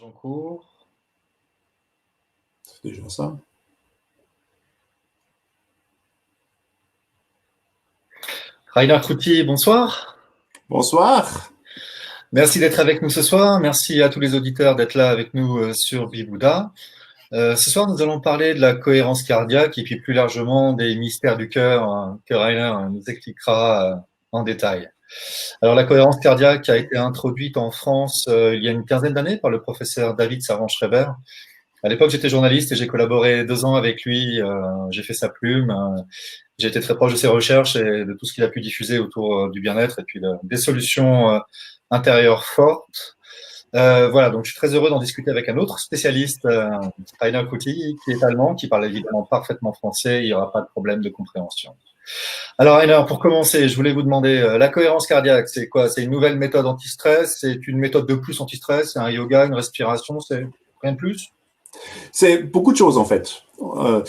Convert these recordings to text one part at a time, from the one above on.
Agincourt. C'est déjà ça. Rainer Kruti, bonsoir. Bonsoir. Merci d'être avec nous ce soir. Merci à tous les auditeurs d'être là avec nous sur Bibouda. Ce soir, nous allons parler de la cohérence cardiaque et puis plus largement des mystères du cœur que Rainer nous expliquera en détail. Alors, la cohérence cardiaque a été introduite en France il y a une quinzaine d'années par le professeur David Servan-Schreiber. À l'époque, j'étais journaliste et j'ai collaboré 2 ans avec lui. J'ai fait sa plume. J'ai été très proche de ses recherches et de tout ce qu'il a pu diffuser autour du bien-être et puis des solutions intérieures fortes. Voilà, donc je suis très heureux d'en discuter avec un autre spécialiste, Rainer Kruti, qui est allemand, qui parle évidemment parfaitement français. Il n'y aura pas de problème de compréhension. Alors Rainer, pour commencer, je voulais vous demander, la cohérence cardiaque, c'est quoi? C'est une nouvelle méthode anti-stress? C'est une méthode de plus anti-stress? C'est un yoga, une respiration? C'est rien de plus? C'est beaucoup de choses en fait. On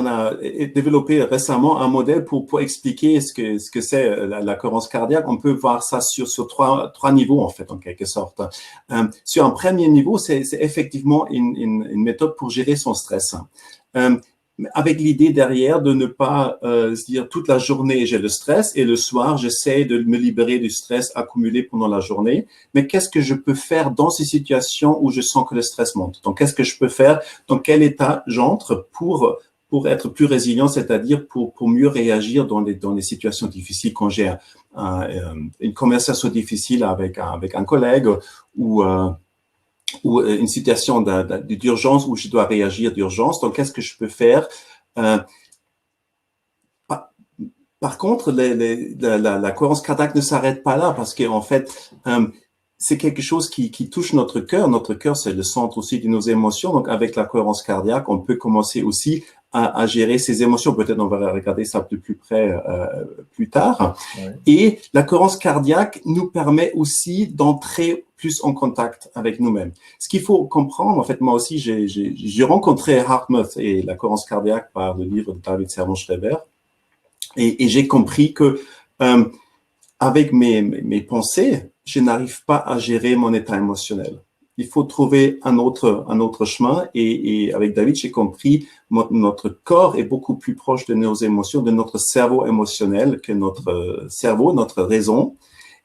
a développé récemment un modèle pour expliquer ce que c'est la cohérence cardiaque. On peut voir ça sur trois niveaux en fait, en quelque sorte. Sur un premier niveau, c'est effectivement une méthode pour gérer son stress. Avec l'idée derrière de ne pas se dire toute la journée j'ai le stress et le soir j'essaie de me libérer du stress accumulé pendant la journée. Mais qu'est-ce que je peux faire dans ces situations où je sens que le stress monte? Donc qu'est-ce que je peux faire? Dans quel état j'entre pour être plus résilient, c'est-à-dire pour mieux réagir dans les situations difficiles quand j'ai une conversation difficile avec un collègue ou une situation d'urgence où je dois réagir d'urgence. Donc, qu'est-ce que je peux faire? Par contre, la cohérence cardiaque ne s'arrête pas là parce qu'en fait, c'est quelque chose qui touche notre cœur. Notre cœur, c'est le centre aussi de nos émotions. Donc, avec la cohérence cardiaque, on peut commencer aussi à gérer ses émotions. Peut-être on va regarder ça de plus près plus tard. Ouais. Et la cohérence cardiaque nous permet aussi d'entrer plus en contact avec nous-mêmes. Ce qu'il faut comprendre, en fait, moi aussi, j'ai rencontré HeartMath et la cohérence cardiaque par le livre de David Servan-Schreiber. Et j'ai compris que avec mes pensées, je n'arrive pas à gérer mon état émotionnel. Il faut trouver un autre chemin. Et avec David, j'ai compris notre corps est beaucoup plus proche de nos émotions, de notre cerveau émotionnel que notre cerveau, notre raison.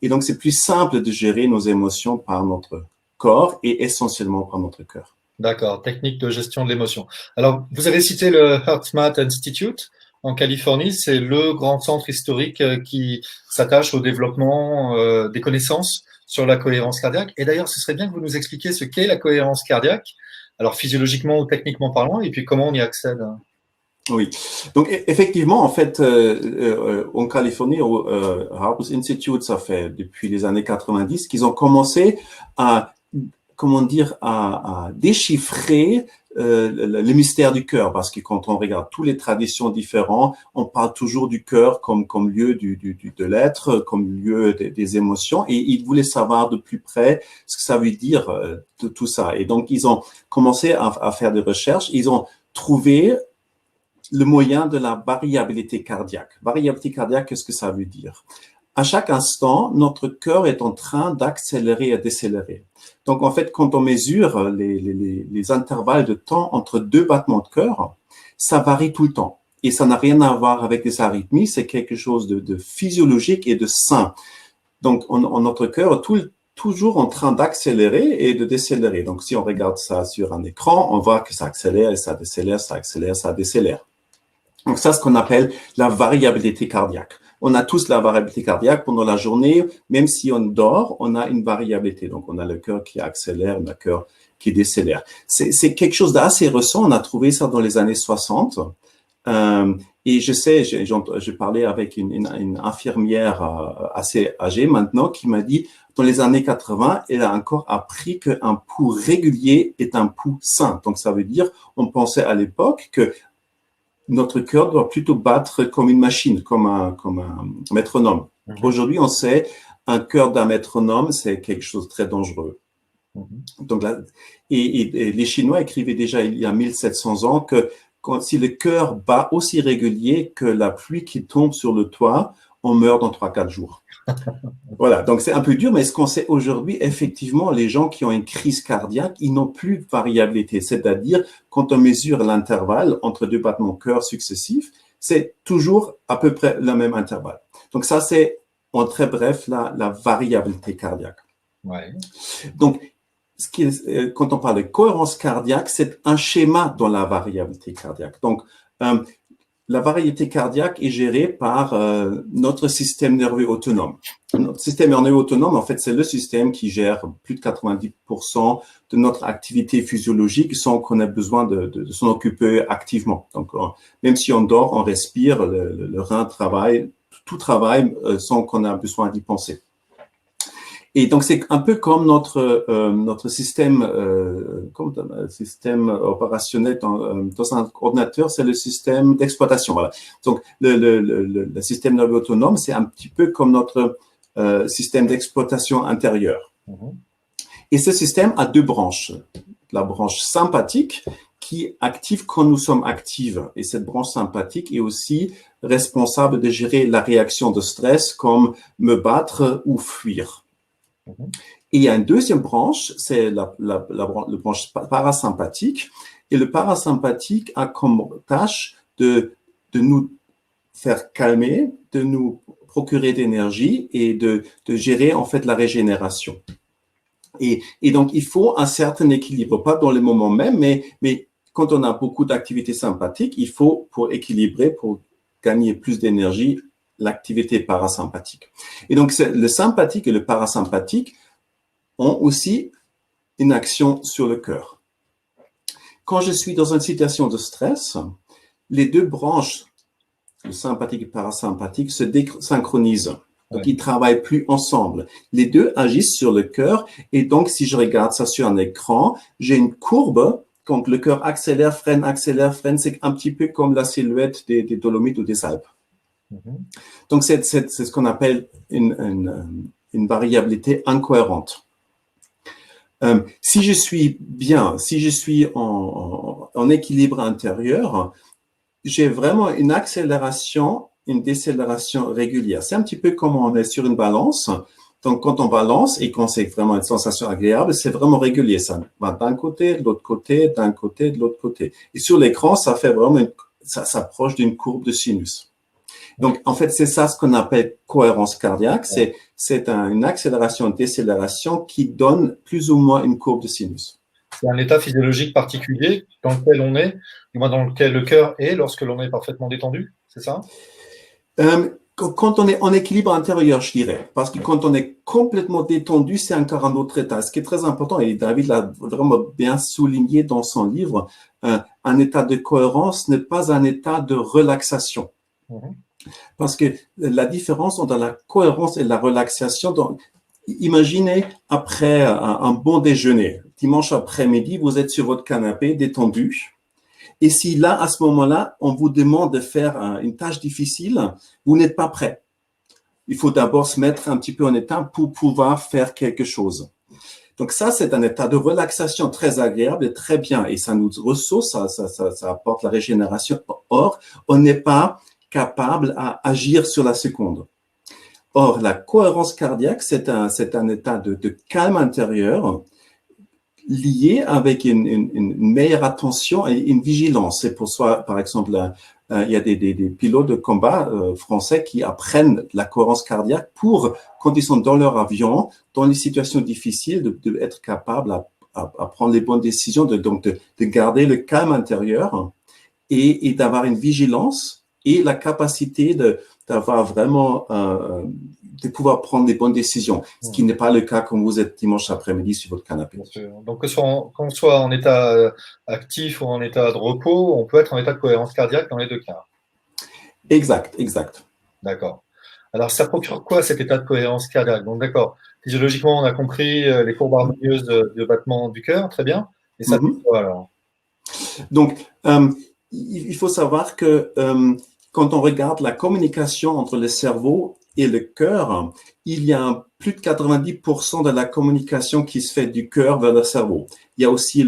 Et donc, c'est plus simple de gérer nos émotions par notre corps et essentiellement par notre cœur. D'accord, technique de gestion de l'émotion. Alors, vous avez cité le HeartMath Institute en Californie. C'est le grand centre historique qui s'attache au développement des connaissances sur la cohérence cardiaque. Et d'ailleurs, ce serait bien que vous nous expliquiez ce qu'est la cohérence cardiaque, alors physiologiquement ou techniquement parlant, et puis comment on y accède. Oui, donc effectivement, en fait, en Californie, au HeartMath Institute, ça fait depuis les années 90 qu'ils ont commencé à, comment dire, à déchiffrer le mystère du cœur, parce que quand on regarde toutes les traditions différentes, on parle toujours du cœur comme lieu de l'être, comme lieu des émotions, et ils voulaient savoir de plus près ce que ça veut dire de tout ça. Et donc, ils ont commencé à faire des recherches, ils ont trouvé le moyen de la variabilité cardiaque. Variabilité cardiaque, qu'est-ce que ça veut dire? À chaque instant, notre cœur est en train d'accélérer et décélérer. Donc, en fait, quand on mesure les intervalles de temps entre 2 battements de cœur, ça varie tout le temps. Et ça n'a rien à voir avec les arythmies, c'est quelque chose de physiologique et de sain. Donc, notre cœur est toujours en train d'accélérer et de décélérer. Donc, si on regarde ça sur un écran, on voit que ça accélère et ça décélère, ça accélère, ça décélère. Donc, ça, c'est ce qu'on appelle la variabilité cardiaque. On a tous la variabilité cardiaque pendant la journée. Même si on dort, on a une variabilité. Donc, on a le cœur qui accélère, le cœur qui décélère. C'est quelque chose d'assez récent. On a trouvé ça dans les années 60. Et je sais, j'ai parlé avec une infirmière assez âgée maintenant qui m'a dit, dans les années 80, elle a encore appris qu'un pouls régulier est un pouls sain. Donc, ça veut dire, on pensait à l'époque que notre cœur doit plutôt battre comme une machine, comme un métronome. Aujourd'hui, on sait, un cœur d'un métronome, c'est quelque chose de très dangereux. Donc là, et les Chinois écrivaient déjà il y a 1700 ans que si le cœur bat aussi régulier que la pluie qui tombe sur le toit, on meurt dans 3-4 jours. Voilà, donc c'est un peu dur, mais ce qu'on sait aujourd'hui, effectivement, les gens qui ont une crise cardiaque, ils n'ont plus de variabilité. C'est-à-dire, quand on mesure l'intervalle entre deux battements de cœur successifs, c'est toujours à peu près le même intervalle. Donc ça, c'est en très bref la variabilité cardiaque. Ouais. Donc, quand on parle de cohérence cardiaque, c'est un schéma dans la variabilité cardiaque. Donc, la variabilité cardiaque est gérée par notre système nerveux autonome. Notre système nerveux autonome, en fait, c'est le système qui gère plus de 90% de notre activité physiologique sans qu'on ait besoin de s'en occuper activement. Donc, même si on dort, on respire, le rein travaille, tout travaille sans qu'on ait besoin d'y penser. Et donc, c'est un peu comme notre système, système opérationnel dans un ordinateur, c'est le système d'exploitation. Voilà. Donc, le système nerveux autonome, c'est un petit peu comme notre système d'exploitation intérieur. Et ce système a deux branches. La branche sympathique qui active quand nous sommes actifs. Et cette branche sympathique est aussi responsable de gérer la réaction de stress comme me battre ou fuir. Et il y a une deuxième branche, c'est la branche parasympathique. Et le parasympathique a comme tâche de nous faire calmer, de nous procurer d'énergie et de gérer en fait la régénération. Et donc, il faut un certain équilibre, pas dans le moment même, mais quand on a beaucoup d'activités sympathiques, il faut, pour équilibrer, pour gagner plus d'énergie, l'activité parasympathique. Et donc, le sympathique et le parasympathique ont aussi une action sur le cœur. Quand je suis dans une situation de stress, les deux branches, le sympathique et le parasympathique, se désynchronisent. Donc, ils ne travaillent plus ensemble. Les deux agissent sur le cœur. Et donc, si je regarde ça sur un écran, j'ai une courbe. Quand le cœur accélère, freine. C'est un petit peu comme la silhouette des Dolomites ou des Alpes. Donc, c'est ce qu'on appelle une variabilité incohérente. Si je suis bien, si je suis en équilibre intérieur, j'ai vraiment une accélération, une décélération régulière. C'est un petit peu comme on est sur une balance. Donc, quand on balance et quand c'est vraiment une sensation agréable, c'est vraiment régulier. Ça va d'un côté, de l'autre côté, d'un côté, de l'autre côté. Et sur l'écran, ça fait vraiment, ça s'approche d'une courbe de sinus. Donc, en fait, c'est ça ce qu'on appelle cohérence cardiaque. C'est une accélération, décélération qui donne plus ou moins une courbe de sinus. C'est un état physiologique particulier dans lequel on est, du moins dans lequel le cœur est lorsque l'on est parfaitement détendu, c'est ça? Quand on est en équilibre intérieur, je dirais, parce que quand on est complètement détendu, c'est encore un autre état. Ce qui est très important, et David l'a vraiment bien souligné dans son livre, un état de cohérence n'est pas un état de relaxation. Parce que la différence entre la cohérence et la relaxation, donc, imaginez après un bon déjeuner, dimanche après-midi, vous êtes sur votre canapé détendu. Et si là, à ce moment-là, on vous demande de faire une tâche difficile, vous n'êtes pas prêt. Il faut d'abord se mettre un petit peu en état pour pouvoir faire quelque chose. Donc ça, c'est un état de relaxation très agréable et très bien. Et ça nous ressource, ça apporte la régénération. Or, on n'est pas capable à agir sur la seconde. Or, la cohérence cardiaque, c'est un état de calme intérieur lié avec une meilleure attention et une vigilance. C'est pour ça, par exemple, il y a des pilotes de combat français qui apprennent la cohérence cardiaque pour, quand ils sont dans leur avion, dans les situations difficiles, de être capables à prendre les bonnes décisions, de garder le calme intérieur et d'avoir une vigilance et la capacité d'avoir vraiment de pouvoir prendre des bonnes décisions, ce qui n'est pas le cas quand vous êtes dimanche après-midi sur votre canapé. Donc, qu'on soit en état actif ou en état de repos, on peut être en état de cohérence cardiaque dans les deux cas. Exact. D'accord. Alors, ça procure quoi cet état de cohérence cardiaque? Donc, d'accord, physiologiquement, on a compris les courbes harmonieuses de battement du cœur, très bien. Et ça fait quoi alors? Donc, il faut savoir que quand on regarde la communication entre le cerveau et le cœur, il y a plus de 90% de la communication qui se fait du cœur vers le cerveau. Il y a aussi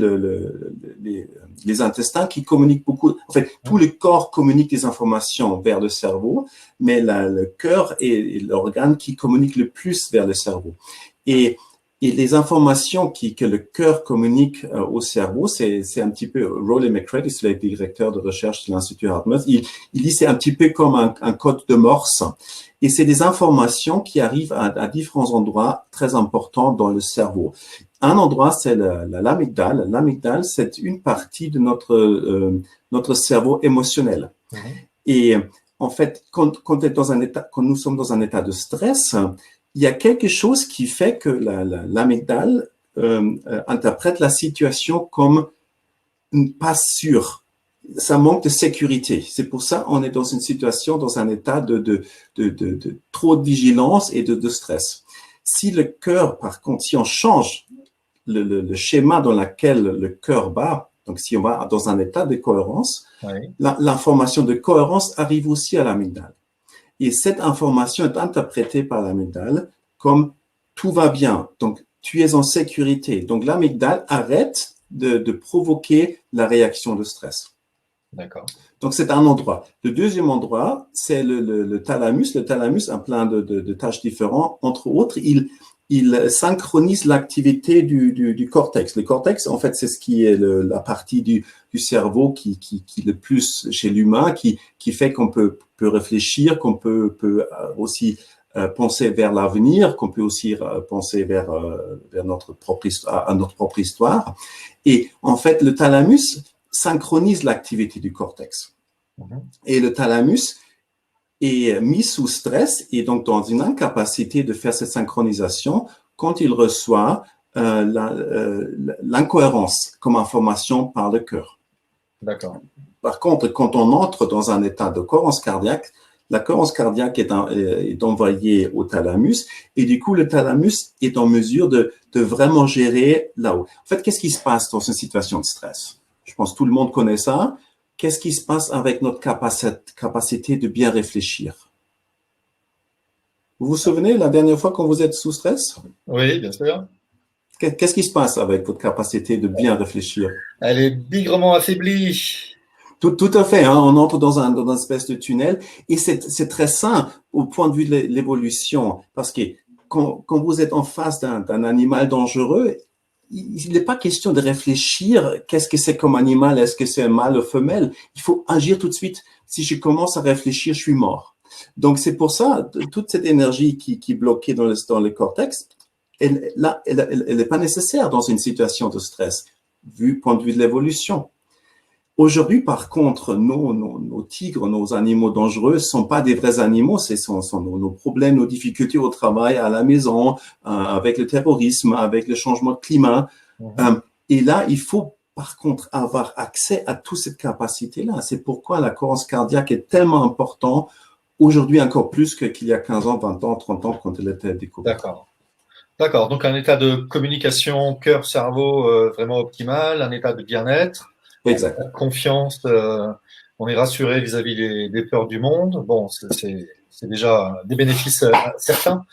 les intestins qui communiquent beaucoup. En fait, tout le corps communique des informations vers le cerveau, mais le cœur est l'organe qui communique le plus vers le cerveau. Et les informations que le cœur communique au cerveau, c'est un petit peu, Rowley McCready, c'est le directeur de recherche de l'Institut Dartmouth, il dit c'est un petit peu comme un code de Morse. Et c'est des informations qui arrivent à différents endroits très importants dans le cerveau. Un endroit, c'est l'amygdale. L'amygdale, c'est une partie de notre cerveau émotionnel. Mmh. Et en fait, quand nous sommes dans un état de stress, il y a quelque chose qui fait que l'amygdale interprète la situation comme pas sûre. Ça manque de sécurité. C'est pour ça qu'on est dans une situation, dans un état de trop de vigilance et de stress. Si le cœur, par contre, si on change le schéma dans lequel le cœur bat, donc si on va dans un état de cohérence, oui, l'information de cohérence arrive aussi à l'amygdale. Et cette information est interprétée par l'amygdale comme tout va bien, donc tu es en sécurité. Donc l'amygdale arrête de provoquer la réaction de stress. D'accord. Donc c'est un endroit. Le deuxième endroit, c'est le thalamus. Le thalamus a plein de tâches différentes. Entre autres, il synchronise l'activité du cortex. Le cortex, en fait, c'est ce qui est la partie du cerveau qui le plus chez l'humain, qui fait qu'on peut réfléchir, qu'on peut aussi penser vers l'avenir, qu'on peut aussi penser vers notre propre histoire. Et en fait, le thalamus synchronise l'activité du cortex. Et le thalamus est mis sous stress et donc dans une incapacité de faire cette synchronisation quand il reçoit l'incohérence comme information par le cœur. D'accord. Par contre, quand on entre dans un état de cohérence cardiaque, la cohérence cardiaque est envoyée au thalamus et du coup, le thalamus est en mesure de vraiment gérer là-haut. En fait, qu'est-ce qui se passe dans une situation de stress? Je pense que tout le monde connaît ça. Qu'est-ce qui se passe avec notre capacité de bien réfléchir? Vous vous souvenez la dernière fois quand vous êtes sous stress? Oui, bien sûr. Qu'est-ce qui se passe avec votre capacité de bien réfléchir? Elle est bigrement affaiblie. Tout à fait, hein, on entre dans une espèce de tunnel et c'est très sain au point de vue de l'évolution parce que quand vous êtes en face d'un animal dangereux, il n'est pas question de réfléchir qu'est-ce que c'est comme animal, est-ce que c'est un mâle ou femelle, il faut agir tout de suite. Si je commence à réfléchir, je suis mort. Donc c'est pour ça, toute cette énergie qui est bloquée dans le cortex, elle n'est pas nécessaire dans une situation de stress, vu point de vue de l'évolution. Aujourd'hui, par contre, nos tigres, nos animaux dangereux ne sont pas des vrais animaux, ce sont nos problèmes, nos difficultés au travail, à la maison, avec le terrorisme, avec le changement de climat. Et là, il faut par contre avoir accès à toute cette capacité-là. C'est pourquoi la cohérence cardiaque est tellement importante aujourd'hui encore plus qu'il y a 15 ans, 20 ans, 30 ans quand elle était découverte. D'accord. D'accord, donc un état de communication cœur-cerveau vraiment optimal, un état de bien-être. Exact. Confiance, on est rassuré vis-à-vis des peurs du monde. Bon, c'est déjà des bénéfices certains.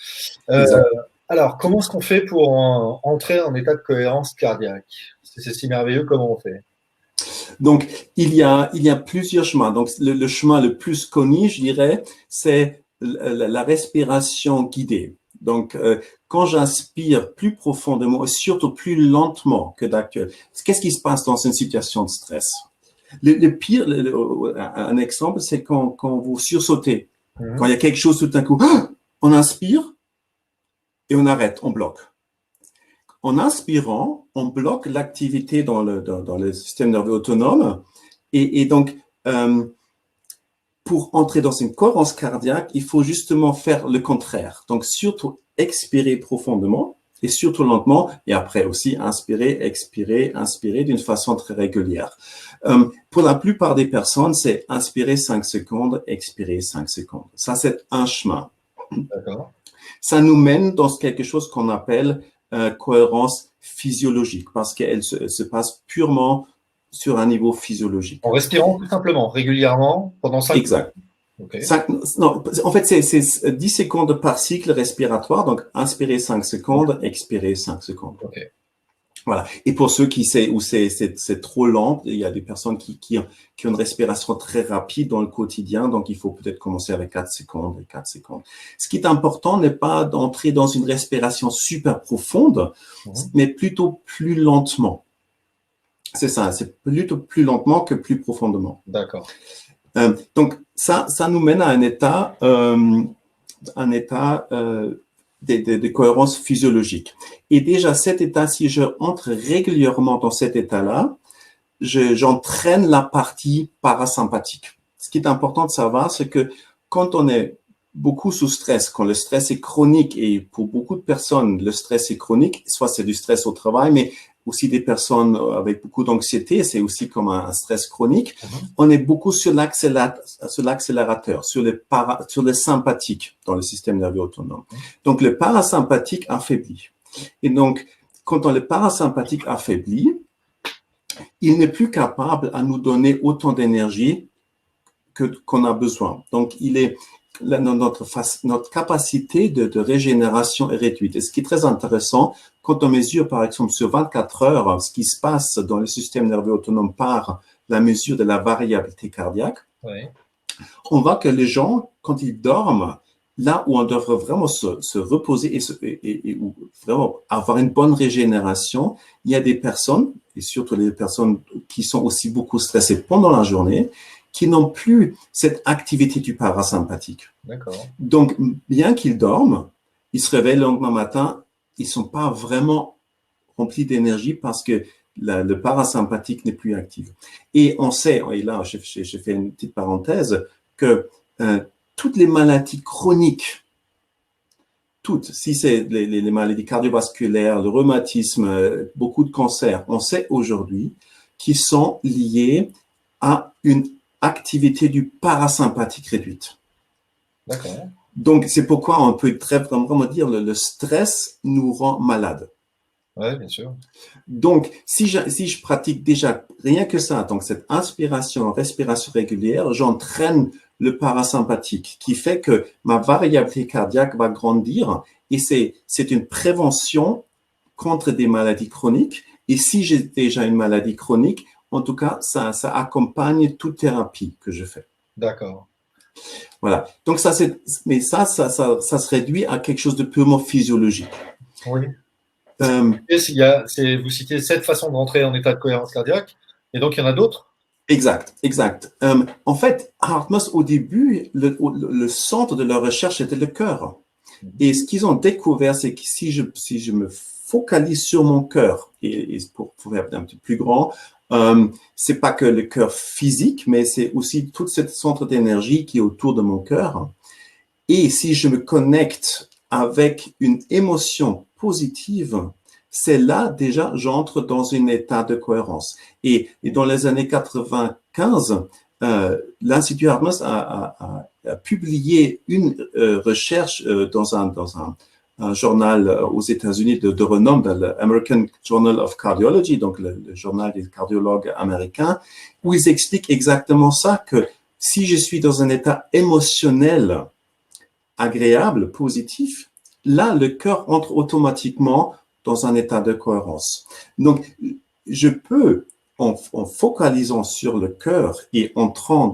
Alors, comment est-ce qu'on fait pour entrer en état de cohérence cardiaque? C'est si merveilleux, comment on fait? Donc, il y a plusieurs chemins. Donc, le chemin le plus connu, je dirais, c'est la respiration guidée. Donc, quand j'inspire plus profondément et surtout plus lentement que d'actuel, qu'est-ce qui se passe dans une situation de stress? Le pire, un exemple, c'est quand vous sursautez. Quand il y a quelque chose tout d'un coup, on inspire et on arrête, on bloque. En inspirant, on bloque l'activité dans le système nerveux autonome et donc, pour entrer dans une cohérence cardiaque, il faut justement faire le contraire. Donc, surtout expirer profondément et surtout lentement, et après aussi inspirer, expirer, inspirer d'une façon très régulière. Pour la plupart des personnes, c'est inspirer 5 secondes, expirer 5 secondes. Ça, c'est un chemin. D'accord. Ça nous mène dans quelque chose qu'on appelle cohérence physiologique, parce qu'elle se passe purement sur un niveau physiologique. En respirant tout simplement, régulièrement, pendant 5 Exact. Ok. Non, en fait, c'est 10 secondes par cycle respiratoire. Donc, inspirer 5 secondes, expirer 5 secondes. Ok. Voilà. Et pour ceux qui savent où c'est trop lent, il y a des personnes qui ont une respiration très rapide dans le quotidien, donc il faut peut-être commencer avec 4 secondes et 4 secondes. Ce qui est important n'est pas d'entrer dans une respiration super profonde, mais plutôt plus lentement. C'est ça, c'est plutôt plus lentement que plus profondément. D'accord. Donc ça nous mène à un état de cohérence physiologique. Et déjà, cet état, si je entre régulièrement dans cet état-là, j'entraîne la partie parasympathique. Ce qui est important de savoir, c'est que quand on est beaucoup sous stress, quand le stress est chronique, et pour beaucoup de personnes, le stress est chronique, soit c'est du stress au travail, mais aussi des personnes avec beaucoup d'anxiété, c'est aussi comme un stress chronique, on est beaucoup sur l'accélérateur, sur le sympathique dans le système nerveux autonome. Donc, le parasympathique affaiblit. Et donc, quand le parasympathique affaiblit, il n'est plus capable à nous donner autant d'énergie qu'on a besoin. Donc, notre capacité de régénération est réduite. Et ce qui est très intéressant, quand on mesure, par exemple, sur 24 heures, ce qui se passe dans le système nerveux autonome par la mesure de la variabilité cardiaque, on voit que les gens, quand ils dorment, là où on devrait vraiment se reposer et vraiment avoir une bonne régénération, il y a des personnes, et surtout les personnes qui sont aussi beaucoup stressées pendant la journée, qui n'ont plus cette activité du parasympathique. Donc, bien qu'ils dorment, ils se réveillent le lendemain matin, ils ne sont pas vraiment remplis d'énergie parce que le parasympathique n'est plus actif. Et on sait, et là, je fais une petite parenthèse, que toutes les maladies chroniques, toutes, si c'est les maladies cardiovasculaires, le rhumatisme, beaucoup de cancers, on sait aujourd'hui qu'ils sont liés à une activité du parasympathique réduite. D'accord. Donc, c'est pourquoi on peut vraiment dire le stress nous rend malade. Oui, bien sûr. Donc, si je pratique déjà rien que ça, donc cette inspiration, respiration régulière, j'entraîne le parasympathique qui fait que ma variabilité cardiaque va grandir et c'est une prévention contre des maladies chroniques. Et si j'ai déjà une maladie chronique, en tout cas, ça accompagne toute thérapie que je fais. D'accord. Voilà. Donc ça se réduit à quelque chose de purement physiologique. Oui. Vous citez 7 façons de rentrer en état de cohérence cardiaque, et donc il y en a d'autres? Exact. En fait, HeartMath, au début, le centre de leur recherche était le cœur. Et ce qu'ils ont découvert, c'est que si je me focalise sur mon cœur, et pour faire un petit peu plus grand, c'est pas que le cœur physique, mais c'est aussi tout ce centre d'énergie qui est autour de mon cœur. Et si je me connecte avec une émotion positive, c'est là déjà j'entre dans un état de cohérence. Et dans les années 95, l'Institut HeartMath a publié une recherche dans un journal aux États-Unis de renom, dans l'American Journal of Cardiology, donc le journal des cardiologues américains, où ils expliquent exactement ça, que si je suis dans un état émotionnel agréable, positif, là, le cœur entre automatiquement dans un état de cohérence. Donc, je peux, en focalisant sur le cœur et entrant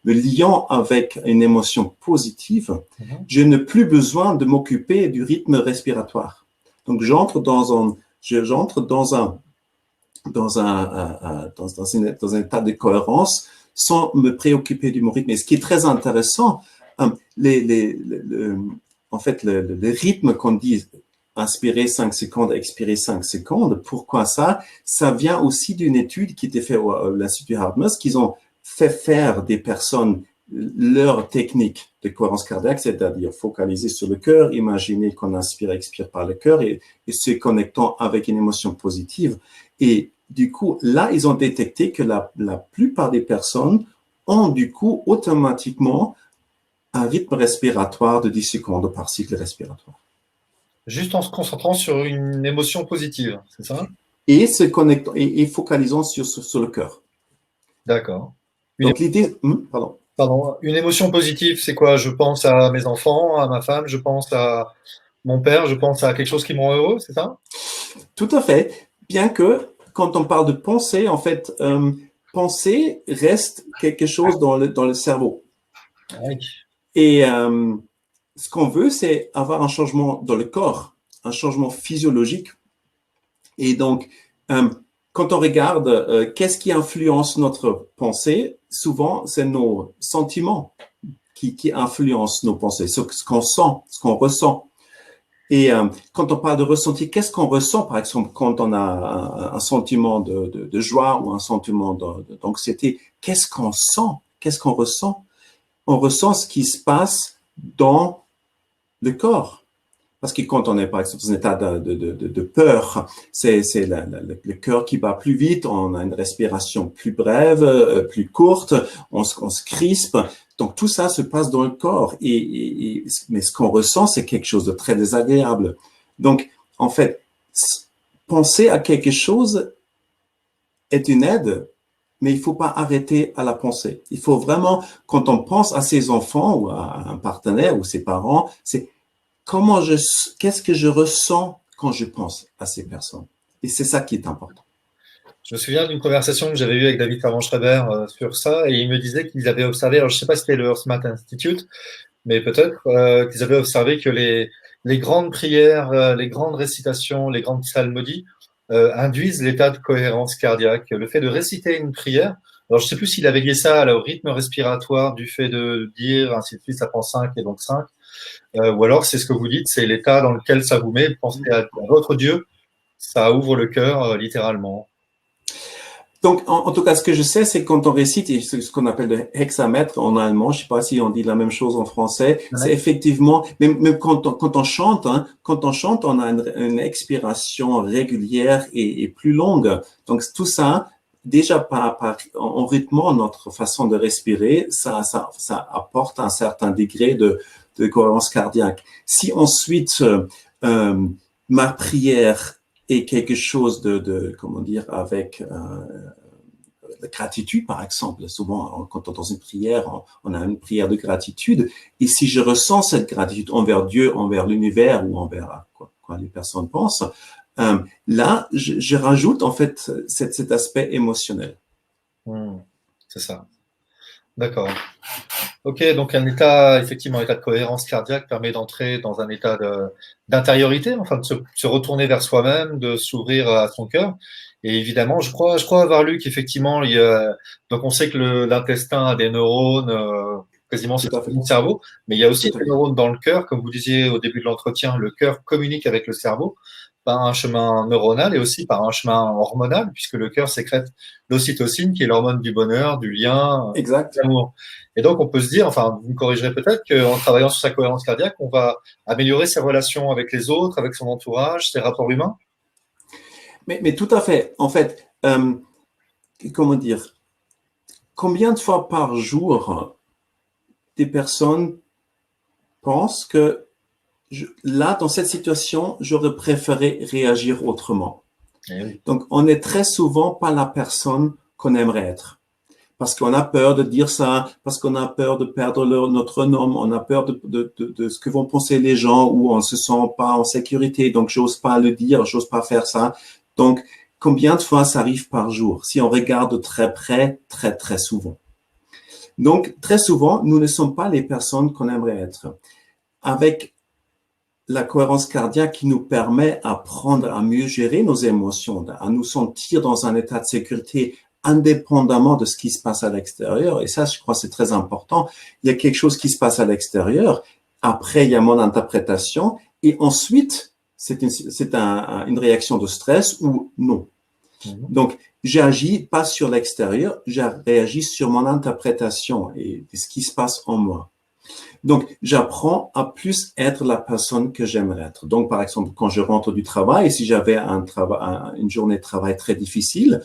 me liant avec une émotion positive, je n'ai plus besoin de m'occuper du rythme respiratoire. Donc, j'entre dans un état de cohérence sans me préoccuper du rythme. Et ce qui est très intéressant, en fait, le rythme qu'on dit inspirer 5 secondes, expirer 5 secondes, pourquoi ça? Ça vient aussi d'une étude qui était faite à l'Institut HeartMath, qu'ils ont fait faire des personnes leur technique de cohérence cardiaque, c'est-à-dire focaliser sur le cœur, imaginer qu'on inspire et expire par le cœur et se connectant avec une émotion positive. Et du coup, là, ils ont détecté que la plupart des personnes ont du coup automatiquement un rythme respiratoire de 10 secondes par cycle respiratoire. Juste en se concentrant sur une émotion positive, c'est ça? Et se connectant et focalisant sur le cœur. D'accord. Une, Donc l'idée, pardon. pardon, une émotion positive, c'est quoi? Je pense à mes enfants, à ma femme, je pense à mon père, je pense à quelque chose qui me rend heureux, c'est ça? Tout à fait. Bien que quand on parle de pensée, en fait, penser reste quelque chose dans le cerveau. Oui. Et ce qu'on veut, c'est avoir un changement dans le corps, un changement physiologique. Et donc, quand on regarde qu'est-ce qui influence notre pensée, souvent, c'est nos sentiments qui influencent nos pensées, ce qu'on sent, ce qu'on ressent. Et quand on parle de ressenti, qu'est-ce qu'on ressent, par exemple, quand on a un sentiment de joie ou un sentiment d'anxiété? Qu'est-ce qu'on sent? Qu'est-ce qu'on ressent? On ressent ce qui se passe dans le corps. Parce que quand on est, par exemple, dans un état de peur, c'est le cœur qui bat plus vite, on a une respiration plus brève, plus courte, on se crispe. Donc, tout ça se passe dans le corps. Mais ce qu'on ressent, c'est quelque chose de très désagréable. Donc, en fait, penser à quelque chose est une aide, mais il faut pas arrêter à la pensée. Il faut vraiment, quand on pense à ses enfants ou à un partenaire ou ses parents, c'est qu'est-ce que je ressens quand je pense à ces personnes. Et c'est ça qui est important. Je me souviens d'une conversation que j'avais eue avec David Farman-Schreiber sur ça, et il me disait qu'ils avaient observé, alors je ne sais pas si c'était le Heart Institute, mais peut-être qu'ils avaient observé que les grandes prières, les grandes récitations, les grandes psalmodies induisent l'état de cohérence cardiaque. Le fait de réciter une prière, alors je ne sais plus s'il avait lié ça au rythme respiratoire du fait de dire ainsi de suite, ça prend 5 et donc 5, ou alors c'est ce que vous dites, c'est l'état dans lequel ça vous met, pensez à votre Dieu, ça ouvre le cœur littéralement. Donc, en tout cas, ce que je sais, c'est quand on récite, et c'est ce qu'on appelle le hexamètre en allemand, je sais pas si on dit la même chose en français, c'est effectivement, même quand on chante, hein, quand on chante, on a une expiration régulière et plus longue. Donc, tout ça, déjà en rythmant notre façon de respirer, ça apporte un certain degré de cohérence cardiaque. Si ensuite, ma prière est quelque chose comment dire, avec la gratitude, par exemple. Souvent, quand on est dans une prière, on a une prière de gratitude. Et si je ressens cette gratitude envers Dieu, envers l'univers ou envers quoi les personnes pensent, là, je rajoute en fait cet aspect émotionnel. C'est ça. D'accord. Ok, donc un état, effectivement, un état de cohérence cardiaque permet d'entrer dans un état d'intériorité, enfin de se retourner vers soi-même, de s'ouvrir à son cœur. Et évidemment, je crois avoir lu qu'effectivement, donc on sait que l'intestin a des neurones, quasiment c'est Tout à tout fait. le cerveau, mais il y a aussi Tout à des fait. neurones dans le cœur, comme vous disiez au début de l'entretien, le cœur communique avec le cerveau par un chemin neuronal et aussi par un chemin hormonal, puisque le cœur sécrète l'ocytocine, qui est l'hormone du bonheur, du lien, de Exact. l'amour. Et donc, on peut se dire, enfin, vous me corrigerez peut-être, qu'en travaillant sur sa cohérence cardiaque, on va améliorer ses relations avec les autres, avec son entourage, ses rapports humains. Mais tout à fait. En fait, comment dire, combien de fois par jour des personnes pensent que là, dans cette situation, j'aurais préféré réagir autrement. Oui. Donc, on n'est très souvent pas la personne qu'on aimerait être. Parce qu'on a peur de dire ça, parce qu'on a peur de perdre notre nom, on a peur de ce que vont penser les gens, ou on se sent pas en sécurité, donc j'ose pas le dire, j'ose pas faire ça. Donc, combien de fois ça arrive par jour? Si on regarde de très près, très, très souvent. Donc, très souvent, nous ne sommes pas les personnes qu'on aimerait être. Avec la cohérence cardiaque qui nous permet d'apprendre à mieux gérer nos émotions, à nous sentir dans un état de sécurité indépendamment de ce qui se passe à l'extérieur. Et ça, je crois, c'est très important. Il y a quelque chose qui se passe à l'extérieur. Après, il y a mon interprétation. Et ensuite, c'est une réaction de stress ou non. Donc, j'agis pas sur l'extérieur, j'ai réagi sur mon interprétation et ce qui se passe en moi. Donc, j'apprends à plus être la personne que j'aimerais être. Donc, par exemple, quand je rentre du travail, si j'avais une journée de travail très difficile,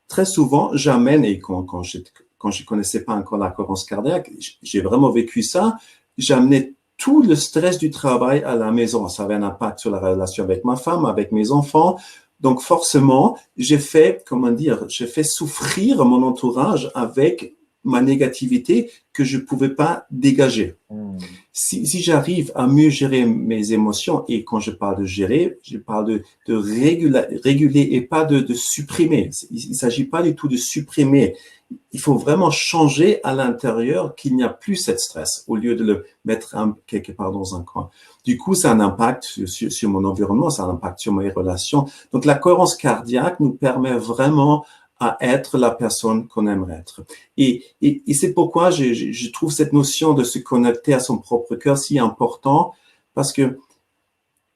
très souvent, j'amène, et quand je connaissais pas encore la cohérence cardiaque, j'ai vraiment vécu ça, j'amenais tout le stress du travail à la maison. Ça avait un impact sur la relation avec ma femme, avec mes enfants. Donc forcément, j'ai fait souffrir mon entourage avec ma négativité que je pouvais pas dégager. Si j'arrive à mieux gérer mes émotions, et quand je parle de gérer, je parle de réguler et pas de supprimer. Il s'agit pas du tout de supprimer. Il faut vraiment changer à l'intérieur qu'il n'y a plus cette stress au lieu de le mettre quelque part dans un coin. Du coup, ça a un impact sur mon environnement, ça a un impact sur mes relations. Donc, la cohérence cardiaque nous permet vraiment à être la personne qu'on aimerait être. Et c'est pourquoi je trouve cette notion de se connecter à son propre cœur si important, parce que,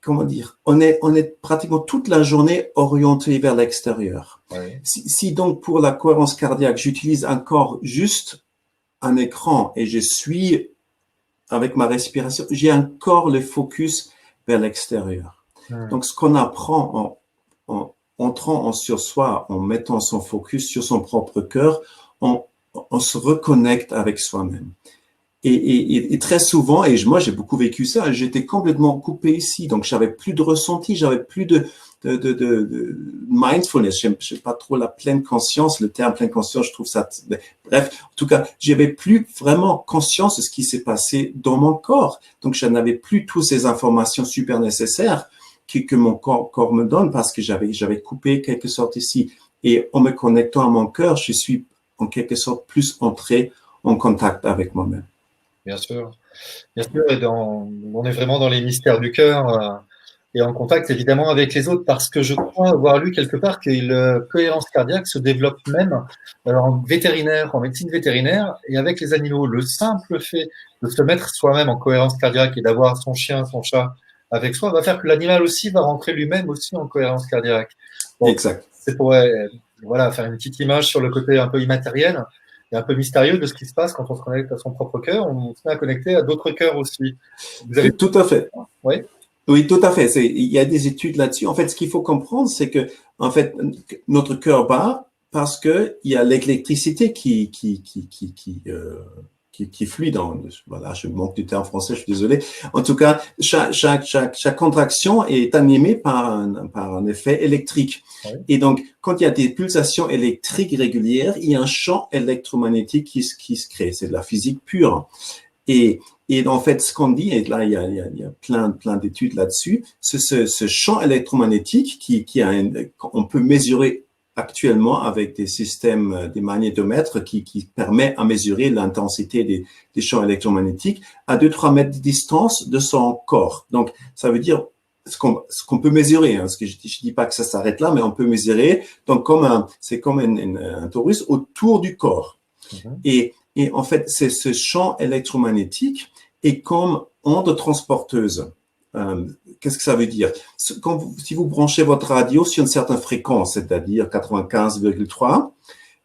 comment dire, on est pratiquement toute la journée orienté vers l'extérieur. Oui. Si donc pour la cohérence cardiaque, j'utilise encore juste un écran et je suis avec ma respiration, j'ai encore le focus vers l'extérieur. Donc, ce qu'on apprend en entrant sur soi, en mettant son focus sur son propre cœur, on se reconnecte avec soi-même. Et très souvent, et moi j'ai beaucoup vécu ça, j'étais complètement coupé ici, donc j'avais plus de ressenti, j'avais plus de mindfulness, je sais pas trop la pleine conscience, le terme pleine conscience, je trouve ça, bref, en tout cas, j'avais plus vraiment conscience de ce qui s'est passé dans mon corps, donc je n'avais plus toutes ces informations super nécessaires que mon corps me donne parce que j'avais coupé quelque sorte ici. Et en me connectant à mon cœur, je suis en quelque sorte plus entré en contact avec moi-même. Bien sûr. Bien sûr, et on est vraiment dans les mystères du cœur et en contact évidemment avec les autres parce que je crois avoir lu quelque part que la cohérence cardiaque se développe même en vétérinaire, en médecine vétérinaire et avec les animaux. Le simple fait de se mettre soi-même en cohérence cardiaque et d'avoir son chien, son chat avec soi va faire que l'animal aussi va rentrer lui-même aussi en cohérence cardiaque. Donc, exact. C'est pour voilà, faire une petite image sur le côté un peu immatériel et un peu mystérieux de ce qui se passe quand on se connecte à son propre cœur. On se met à connecter à d'autres cœurs aussi. Vous avez... Tout à fait. Oui. Oui, tout à fait. Il y a des études là-dessus. En fait, ce qu'il faut comprendre, c'est que, en fait, notre cœur bat parce que il y a l'électricité qui fluide dans, voilà, je manque du terme français, je suis désolé. En tout cas, chaque contraction est animée par un effet électrique. Oui. Et donc, quand il y a des pulsations électriques régulières, il y a un champ électromagnétique qui se crée. C'est de la physique pure. Et en fait, ce qu'on dit, et là, il y a plein d'études là-dessus, c'est ce champ électromagnétique on peut mesurer actuellement avec des systèmes, des magnétomètres qui permet à mesurer l'intensité des champs électromagnétiques à 2-3 mètres de distance de son corps. Donc, ça veut dire ce qu'on peut mesurer, hein, parce que je dis pas que ça s'arrête là, mais on peut mesurer. Donc, c'est comme un torus autour du corps. Mm-hmm. Et en fait, c'est ce champ électromagnétique est comme onde transporteuse. Qu'est-ce que ça veut dire? Si vous branchez votre radio sur une certaine fréquence, c'est-à-dire 95,3,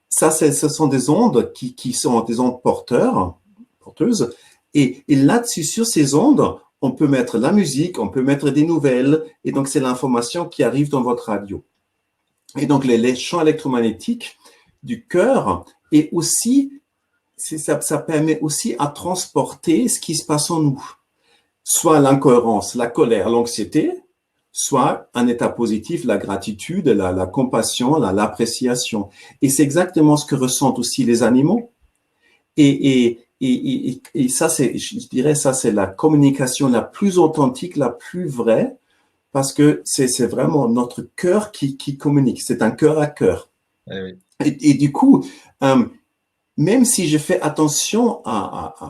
ça, ce sont des ondes qui sont des ondes porteuses. Et là-dessus, sur ces ondes, on peut mettre la musique, on peut mettre des nouvelles, et donc c'est l'information qui arrive dans votre radio. Et donc les champs électromagnétiques du cœur et aussi ça permet aussi à transporter ce qui se passe en nous. Soit l'incohérence, la colère, l'anxiété, soit un état positif, la gratitude, la compassion, l'appréciation. Et c'est exactement ce que ressentent aussi les animaux. Et ça, je dirais, ça, c'est la communication la plus authentique, la plus vraie, parce que c'est vraiment notre cœur qui communique. C'est un cœur à cœur. Oui. Et du coup, même si je fais attention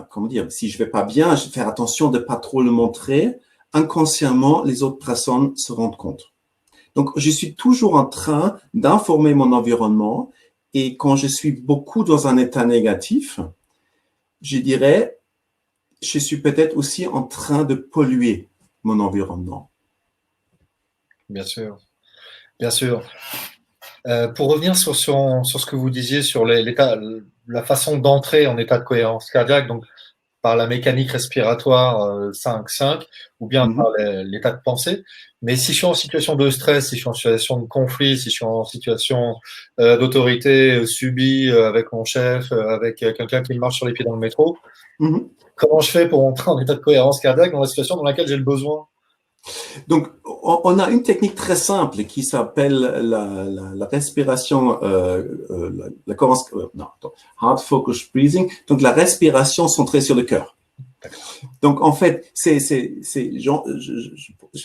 comment dire, si je vais pas bien, je fais attention de pas trop le montrer, inconsciemment, les autres personnes se rendent compte. Donc, je suis toujours en train d'informer mon environnement et quand je suis beaucoup dans un état négatif, je dirais, je suis peut-être aussi en train de polluer mon environnement. Bien sûr. Bien sûr. Pour revenir sur ce que vous disiez sur la façon d'entrer en état de cohérence cardiaque, donc par la mécanique respiratoire 5-5 ou bien par l'état de pensée. Mais si je suis en situation de stress, si je suis en situation de conflit, si je suis en situation d'autorité subie avec mon chef, avec quelqu'un qui me marche sur les pieds dans le métro, comment je fais pour entrer en état de cohérence cardiaque dans la situation dans laquelle j'ai le besoin? Donc, on a une technique très simple qui s'appelle la respiration, la cohérence, non, heart focus breathing. Donc, la respiration centrée sur le cœur. Donc, en fait, je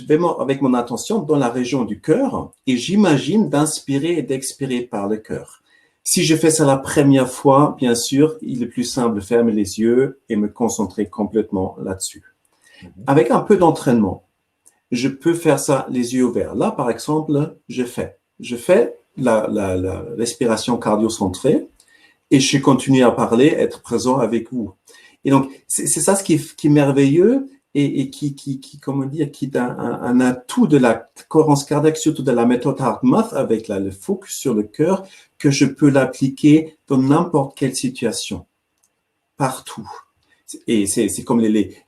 vais avec mon attention dans la région du cœur et j'imagine d'inspirer et d'expirer par le cœur. Si je fais ça la première fois, bien sûr, il est plus simple de fermer les yeux et me concentrer complètement là-dessus. Avec un peu d'entraînement, je peux faire ça les yeux ouverts. Là, par exemple, je fais la respiration cardio-centrée et je continue à parler, être présent avec vous. Et donc, c'est ça ce qui est merveilleux et qui comment dire, qui est un atout de la cohérence cardiaque, surtout de la méthode HeartMath avec le focus sur le cœur, que je peux l'appliquer dans n'importe quelle situation, partout. Et c'est comme les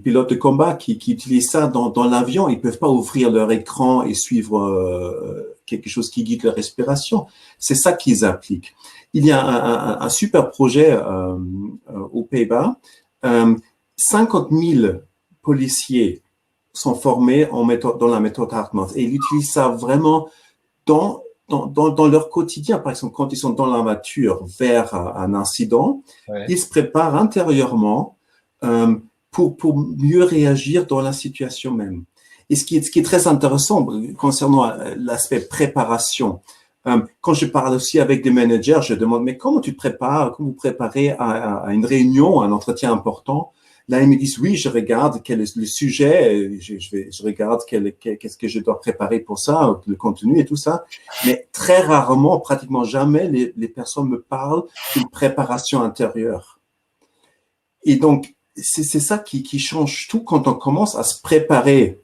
pilotes de combat qui utilisent ça dans l'avion. Ils peuvent pas ouvrir leur écran et suivre quelque chose qui guide leur respiration. C'est ça qu'ils appliquent. Il y a un super projet aux Pays-Bas. 50 000 policiers sont formés dans la méthode HeartMath et ils utilisent ça vraiment dans leur quotidien. Par exemple, quand ils sont dans la voiture vers un incident, ils se préparent intérieurement pour mieux réagir dans la situation même. Et ce qui est très intéressant concernant l'aspect préparation, quand je parle aussi avec des managers, je demande, mais comment tu te prépares, comment vous préparez à une réunion, à un entretien important? Là, ils me disent, oui, je regarde quel est le sujet, je regarde qu'est-ce que je dois préparer pour ça, le contenu et tout ça. Mais très rarement, pratiquement jamais, les personnes me parlent d'une préparation intérieure. Et donc, c'est ça qui change tout quand on commence à se préparer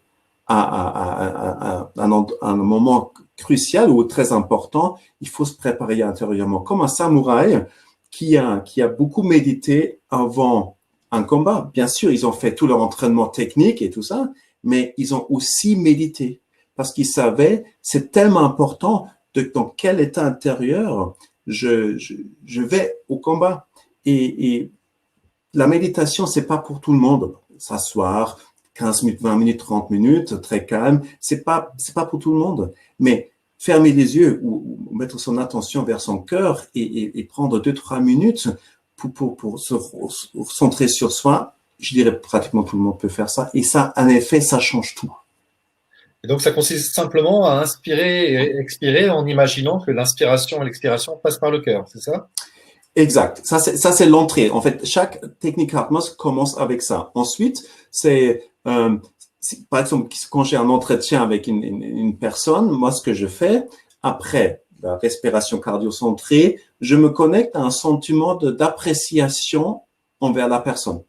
à un moment crucial ou très important. Il faut se préparer intérieurement. Comme un samouraï qui a beaucoup médité avant un combat. Bien sûr, ils ont fait tout leur entraînement technique et tout ça, mais ils ont aussi médité parce qu'ils savaient c'est tellement important dans quel état intérieur je vais au combat. Et la méditation, c'est pas pour tout le monde. S'asseoir 15 minutes, 20 minutes, 30 minutes, très calme, c'est pas pour tout le monde. Mais fermer les yeux ou mettre son attention vers son cœur et prendre 2-3 minutes pour se centrer sur soi, je dirais pratiquement tout le monde peut faire ça. Et ça, en effet, ça change tout. Et donc, ça consiste simplement à inspirer et expirer en imaginant que l'inspiration et l'expiration passent par le cœur, c'est ça? Exact. Ça, c'est l'entrée. En fait, chaque technique HeartMath commence avec ça. Ensuite, par exemple, quand j'ai un entretien avec une personne, moi, ce que je fais, après la respiration cardio-centrée, je me connecte à un sentiment d'appréciation envers la personne.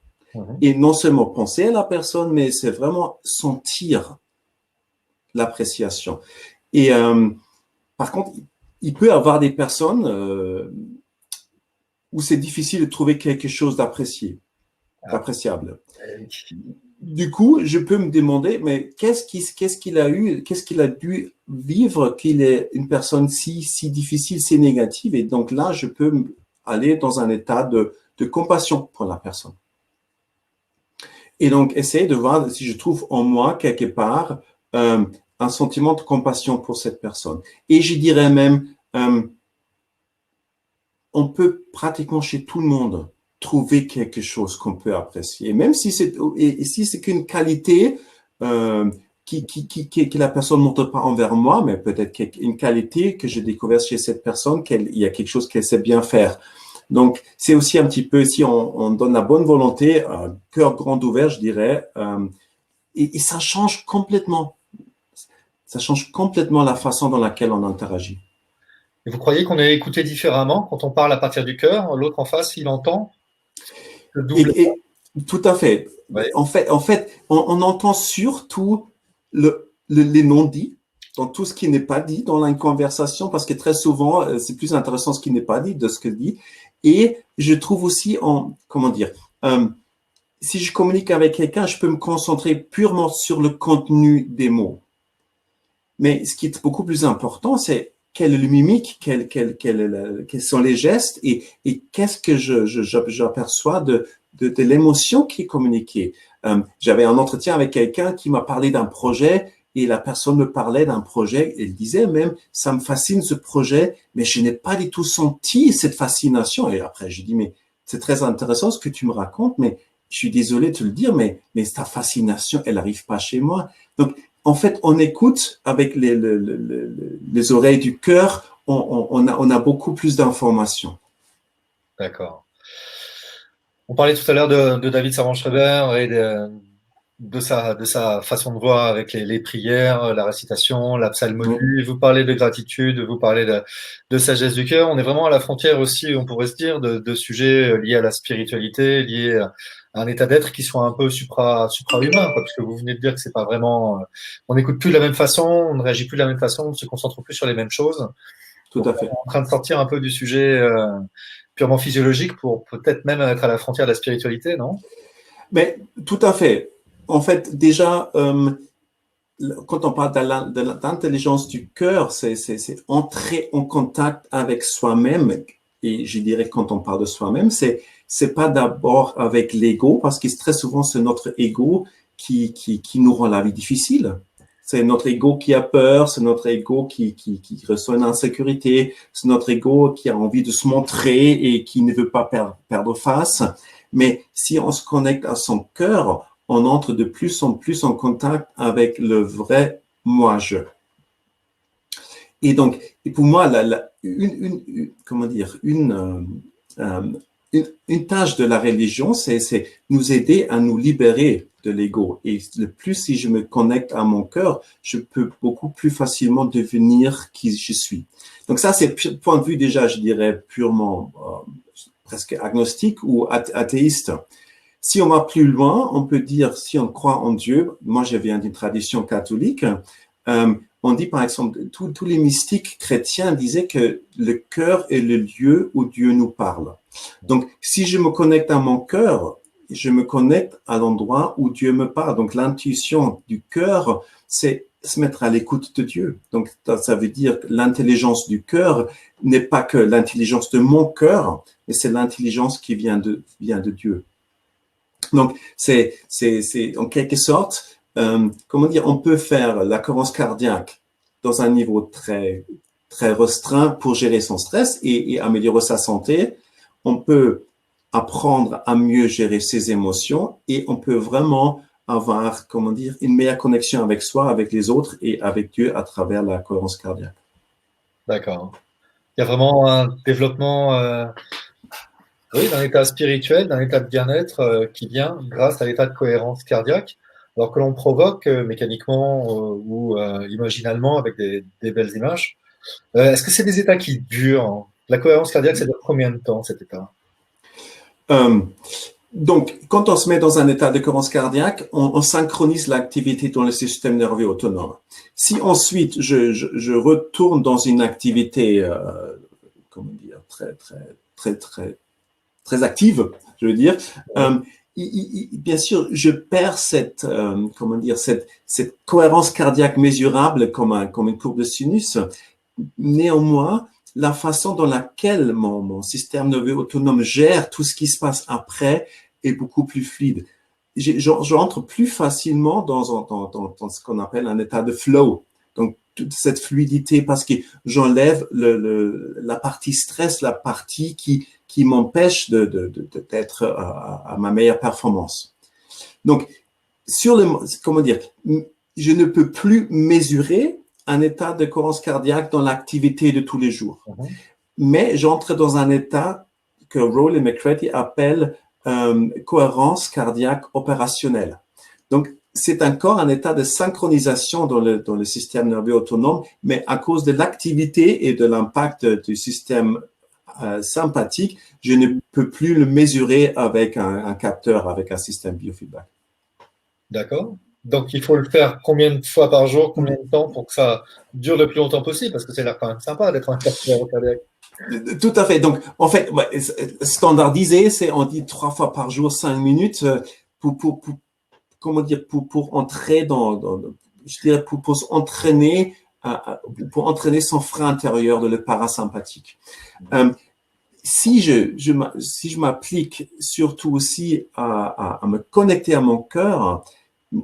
Et non seulement penser à la personne, mais c'est vraiment sentir l'appréciation. Et par contre, il peut y avoir des personnes où c'est difficile de trouver quelque chose d'appréciable. Du coup, je peux me demander, mais qu'est-ce qu'il a dû vivre qu'il est une personne si difficile, si négative. Et donc là, je peux aller dans un état de compassion pour la personne. Et donc, essayer de voir si je trouve en moi, quelque part, un sentiment de compassion pour cette personne. Et je dirais même, on peut pratiquement chez tout le monde trouver quelque chose qu'on peut apprécier, même si c'est qu'une qualité que la personne ne montre pas envers moi, mais peut-être une qualité que j'ai découverte chez cette personne, qu'il y a quelque chose qu'elle sait bien faire. Donc, c'est aussi un petit peu, si on donne la bonne volonté, un cœur grand ouvert, je dirais, et ça change complètement. Ça change complètement la façon dans laquelle on interagit. Et vous croyez qu'on est écouté différemment quand on parle à partir du cœur? L'autre en face, il entend le double. Tout à fait. Ouais. En fait, on entend surtout les non-dits, dans tout ce qui n'est pas dit dans une conversation, parce que très souvent, c'est plus intéressant ce qui n'est pas dit de ce que dit. Et je trouve aussi, si je communique avec quelqu'un, je peux me concentrer purement sur le contenu des mots. Mais ce qui est beaucoup plus important, c'est quelle est le mimique, quels sont les gestes et qu'est-ce que j'aperçois de l'émotion qui est communiquée. J'avais un entretien avec quelqu'un qui m'a parlé d'un projet et la personne me parlait d'un projet. Elle disait même, ça me fascine ce projet, mais je n'ai pas du tout senti cette fascination. Et après, je dis, mais c'est très intéressant ce que tu me racontes, mais je suis désolé de te le dire, mais ta fascination, elle n'arrive pas chez moi. Donc, en fait, on écoute avec les oreilles du cœur, on a beaucoup plus d'informations. D'accord. On parlait tout à l'heure de David Sarvan-Schreiber et de sa façon de voir avec les prières, la récitation, la psalmodie. Vous parlez de gratitude, vous parlez de sagesse du cœur. On est vraiment à la frontière aussi, on pourrait se dire, de sujets liés à la spiritualité, liés à un état d'être qui soit un peu supra-humain, quoi, puisque vous venez de dire que c'est pas vraiment, on n'écoute plus de la même façon, on ne réagit plus de la même façon, on ne se concentre plus sur les mêmes choses. Tout Donc, à fait. on est en train de sortir un peu du sujet purement physiologique pour peut-être même être à la frontière de la spiritualité, non? Mais tout à fait. En fait, déjà, quand on parle de l'intelligence du cœur, c'est entrer en contact avec soi-même. Et je dirais, quand on parle de soi-même, c'est pas d'abord avec l'ego, parce que très souvent, c'est notre ego qui nous rend la vie difficile. C'est notre ego qui a peur, c'est notre ego qui reçoit une insécurité, c'est notre ego qui a envie de se montrer et qui ne veut pas perdre face. Mais si on se connecte à son cœur, on entre de plus en plus en contact avec le vrai moi-je. Et donc, pour moi, une tâche de la religion, c'est nous aider à nous libérer de l'ego. Et le plus, si je me connecte à mon cœur, je peux beaucoup plus facilement devenir qui je suis. Donc ça, c'est point de vue déjà, je dirais, purement presque agnostique ou athéiste. Si on va plus loin, on peut dire, si on croit en Dieu, moi je viens d'une tradition catholique, on dit par exemple, tous les mystiques chrétiens disaient que le cœur est le lieu où Dieu nous parle. Donc, si je me connecte à mon cœur, je me connecte à l'endroit où Dieu me parle. Donc, l'intuition du cœur, c'est se mettre à l'écoute de Dieu. Donc, ça veut dire que l'intelligence du cœur n'est pas que l'intelligence de mon cœur, mais c'est l'intelligence qui vient de Dieu. Donc, c'est en quelque sorte, comment dire, on peut faire la cohérence cardiaque dans un niveau très, très restreint pour gérer son stress et améliorer sa santé. On peut apprendre à mieux gérer ses émotions et on peut vraiment avoir, comment dire, une meilleure connexion avec soi, avec les autres et avec Dieu à travers la cohérence cardiaque. D'accord. Il y a vraiment un développement oui, d'un état spirituel, d'un état de bien-être qui vient grâce à l'état de cohérence cardiaque, alors que l'on provoque mécaniquement ou imaginalement avec des belles images. Est-ce que c'est des états qui durent? La cohérence cardiaque, ça dure combien de temps, cet état? Donc, quand on se met dans un état de cohérence cardiaque, on synchronise l'activité dans le système nerveux autonome. Si ensuite je retourne dans une activité, comment dire, très active, je veux dire, bien sûr, je perds cette, comment dire, cette cohérence cardiaque mesurable comme une courbe de sinus. Néanmoins, la façon dans laquelle mon système nerveux autonome gère tout ce qui se passe après est beaucoup plus fluide. J'entre plus facilement dans ce qu'on appelle un état de flow. Donc, toute cette fluidité parce que j'enlève la partie stress, la partie qui m'empêche d'être à ma meilleure performance. Donc, comment dire, je ne peux plus mesurer un état de cohérence cardiaque dans l'activité de tous les jours. Mais j'entre dans un état que Rowley et McCready appellent cohérence cardiaque opérationnelle. Donc, c'est encore un état de synchronisation dans le système nerveux autonome, mais à cause de l'activité et de l'impact du système sympathique, je ne peux plus le mesurer avec un capteur, avec un système biofeedback. D'accord. Donc, il faut le faire combien de fois par jour, combien de temps pour que ça dure le plus longtemps possible? Parce que c'est l'air quand même sympa d'être un capteur cardiaque. Tout à fait. Donc, en fait, standardisé, c'est on dit 3 fois par jour, 5 minutes comment dire, pour entrer je dirais, pour s'entraîner, pour entraîner son frein intérieur de le parasympathique. si je m'applique surtout aussi à me connecter à mon cœur,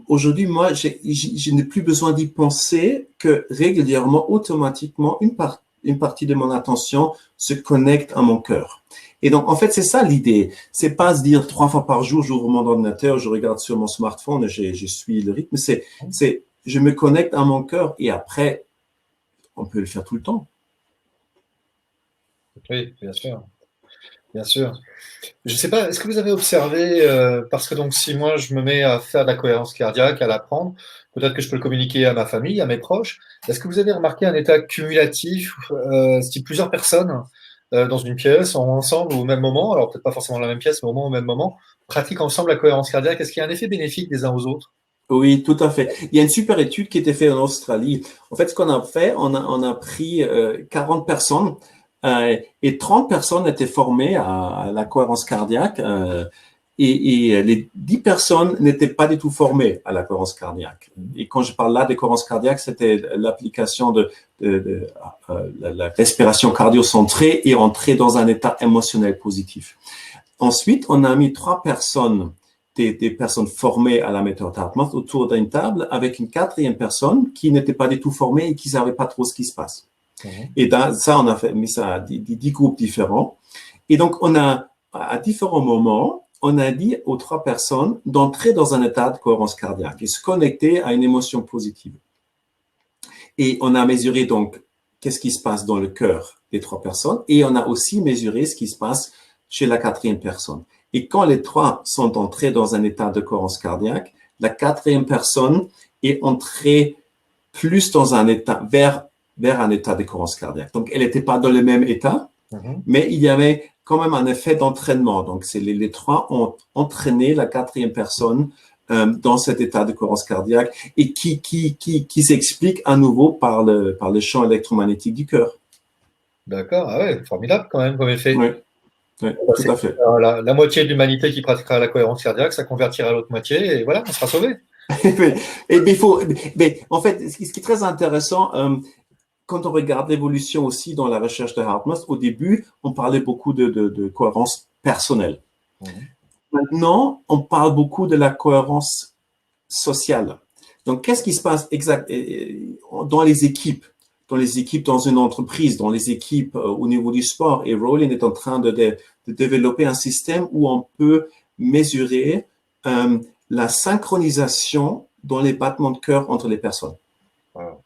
aujourd'hui, moi, je n'ai plus besoin d'y penser que régulièrement, automatiquement, une partie de mon attention se connecte à mon cœur. Et donc, en fait, c'est ça l'idée. C'est pas se dire 3 fois par jour, j'ouvre mon ordinateur, je regarde sur mon smartphone et je suis le rythme. Je me connecte à mon cœur et après, on peut le faire tout le temps. Oui, bien sûr. Bien sûr. Je ne sais pas, est-ce que vous avez observé, parce que donc si moi je me mets à faire de la cohérence cardiaque, à l'apprendre, peut-être que je peux le communiquer à ma famille, à mes proches. Est-ce que vous avez remarqué un état cumulatif, si plusieurs personnes dans une pièce, sont ensemble au même moment, alors peut-être pas forcément dans la même pièce, mais au moins au même moment, pratiquent ensemble la cohérence cardiaque, est-ce qu'il y a un effet bénéfique des uns aux autres? Oui, tout à fait. Il y a une super étude qui a été faite en Australie. En fait, ce qu'on a fait, on a pris 40 personnes et 30 personnes étaient formées à la cohérence cardiaque et les 10 personnes n'étaient pas du tout formées à la cohérence cardiaque. Et quand je parle là de cohérence cardiaque, c'était l'application de la respiration cardio-centrée et entrer dans un état émotionnel positif. Ensuite, on a mis 3 personnes des personnes formées à la méthode Hartmouth autour d'une table avec une 4e personne qui n'était pas du tout formée et qui ne savait pas trop ce qui se passe. Et dans ça, on a mis ça à 10 groupes différents. Et donc, on a, à différents moments, on a dit aux 3 personnes d'entrer dans un état de cohérence cardiaque et se connecter à une émotion positive. Et on a mesuré donc qu'est-ce qui se passe dans le cœur des 3 personnes et on a aussi mesuré ce qui se passe chez la 4e personne. Et quand les 3 sont entrés dans un état de cohérence cardiaque, la 4e personne est entrée plus dans un état, vers un état de cohérence cardiaque. Donc, elle n'était pas dans le même état, mais il y avait quand même un effet d'entraînement. Donc, les 3 ont entraîné la 4e personne dans cet état de cohérence cardiaque et qui s'explique à nouveau par le champ électromagnétique du cœur. D'accord, ah ouais, formidable quand même comme effet. Oui. Oui, tout à fait. La moitié de l'humanité qui pratiquera la cohérence cardiaque, ça convertira l'autre moitié et voilà, on sera sauvé. Mais en fait, ce qui est très intéressant, quand on regarde l'évolution aussi dans la recherche de Hartmouth, au début, on parlait beaucoup de cohérence personnelle. Maintenant, on parle beaucoup de la cohérence sociale. Donc, qu'est-ce qui se passe dans les équipes? Dans une entreprise, dans les équipes au niveau du sport. Et Rowling est en train de développer un système où on peut mesurer la synchronisation dans les battements de cœur entre les personnes. Wow.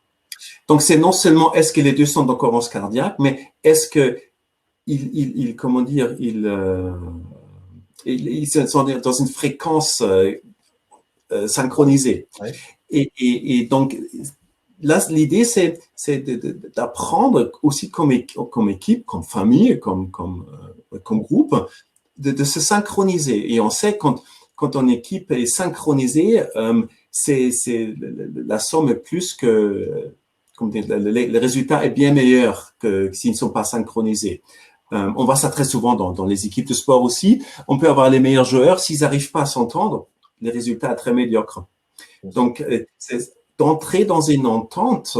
Donc, c'est non seulement est-ce que les deux sont en cohérence cardiaque, mais est-ce que ils sont dans une fréquence synchronisée. Ouais. Et donc, là, l'idée, c'est d'apprendre aussi comme équipe, comme famille, comme groupe, de se synchroniser. Et on sait quand une équipe est synchronisée, la somme est plus que, le résultat est bien meilleur que s'ils ne sont pas synchronisés. On voit ça très souvent dans les équipes de sport aussi. On peut avoir les meilleurs joueurs, s'ils n'arrivent pas à s'entendre, les résultats sont très médiocres. Donc, c'est d'entrer dans une entente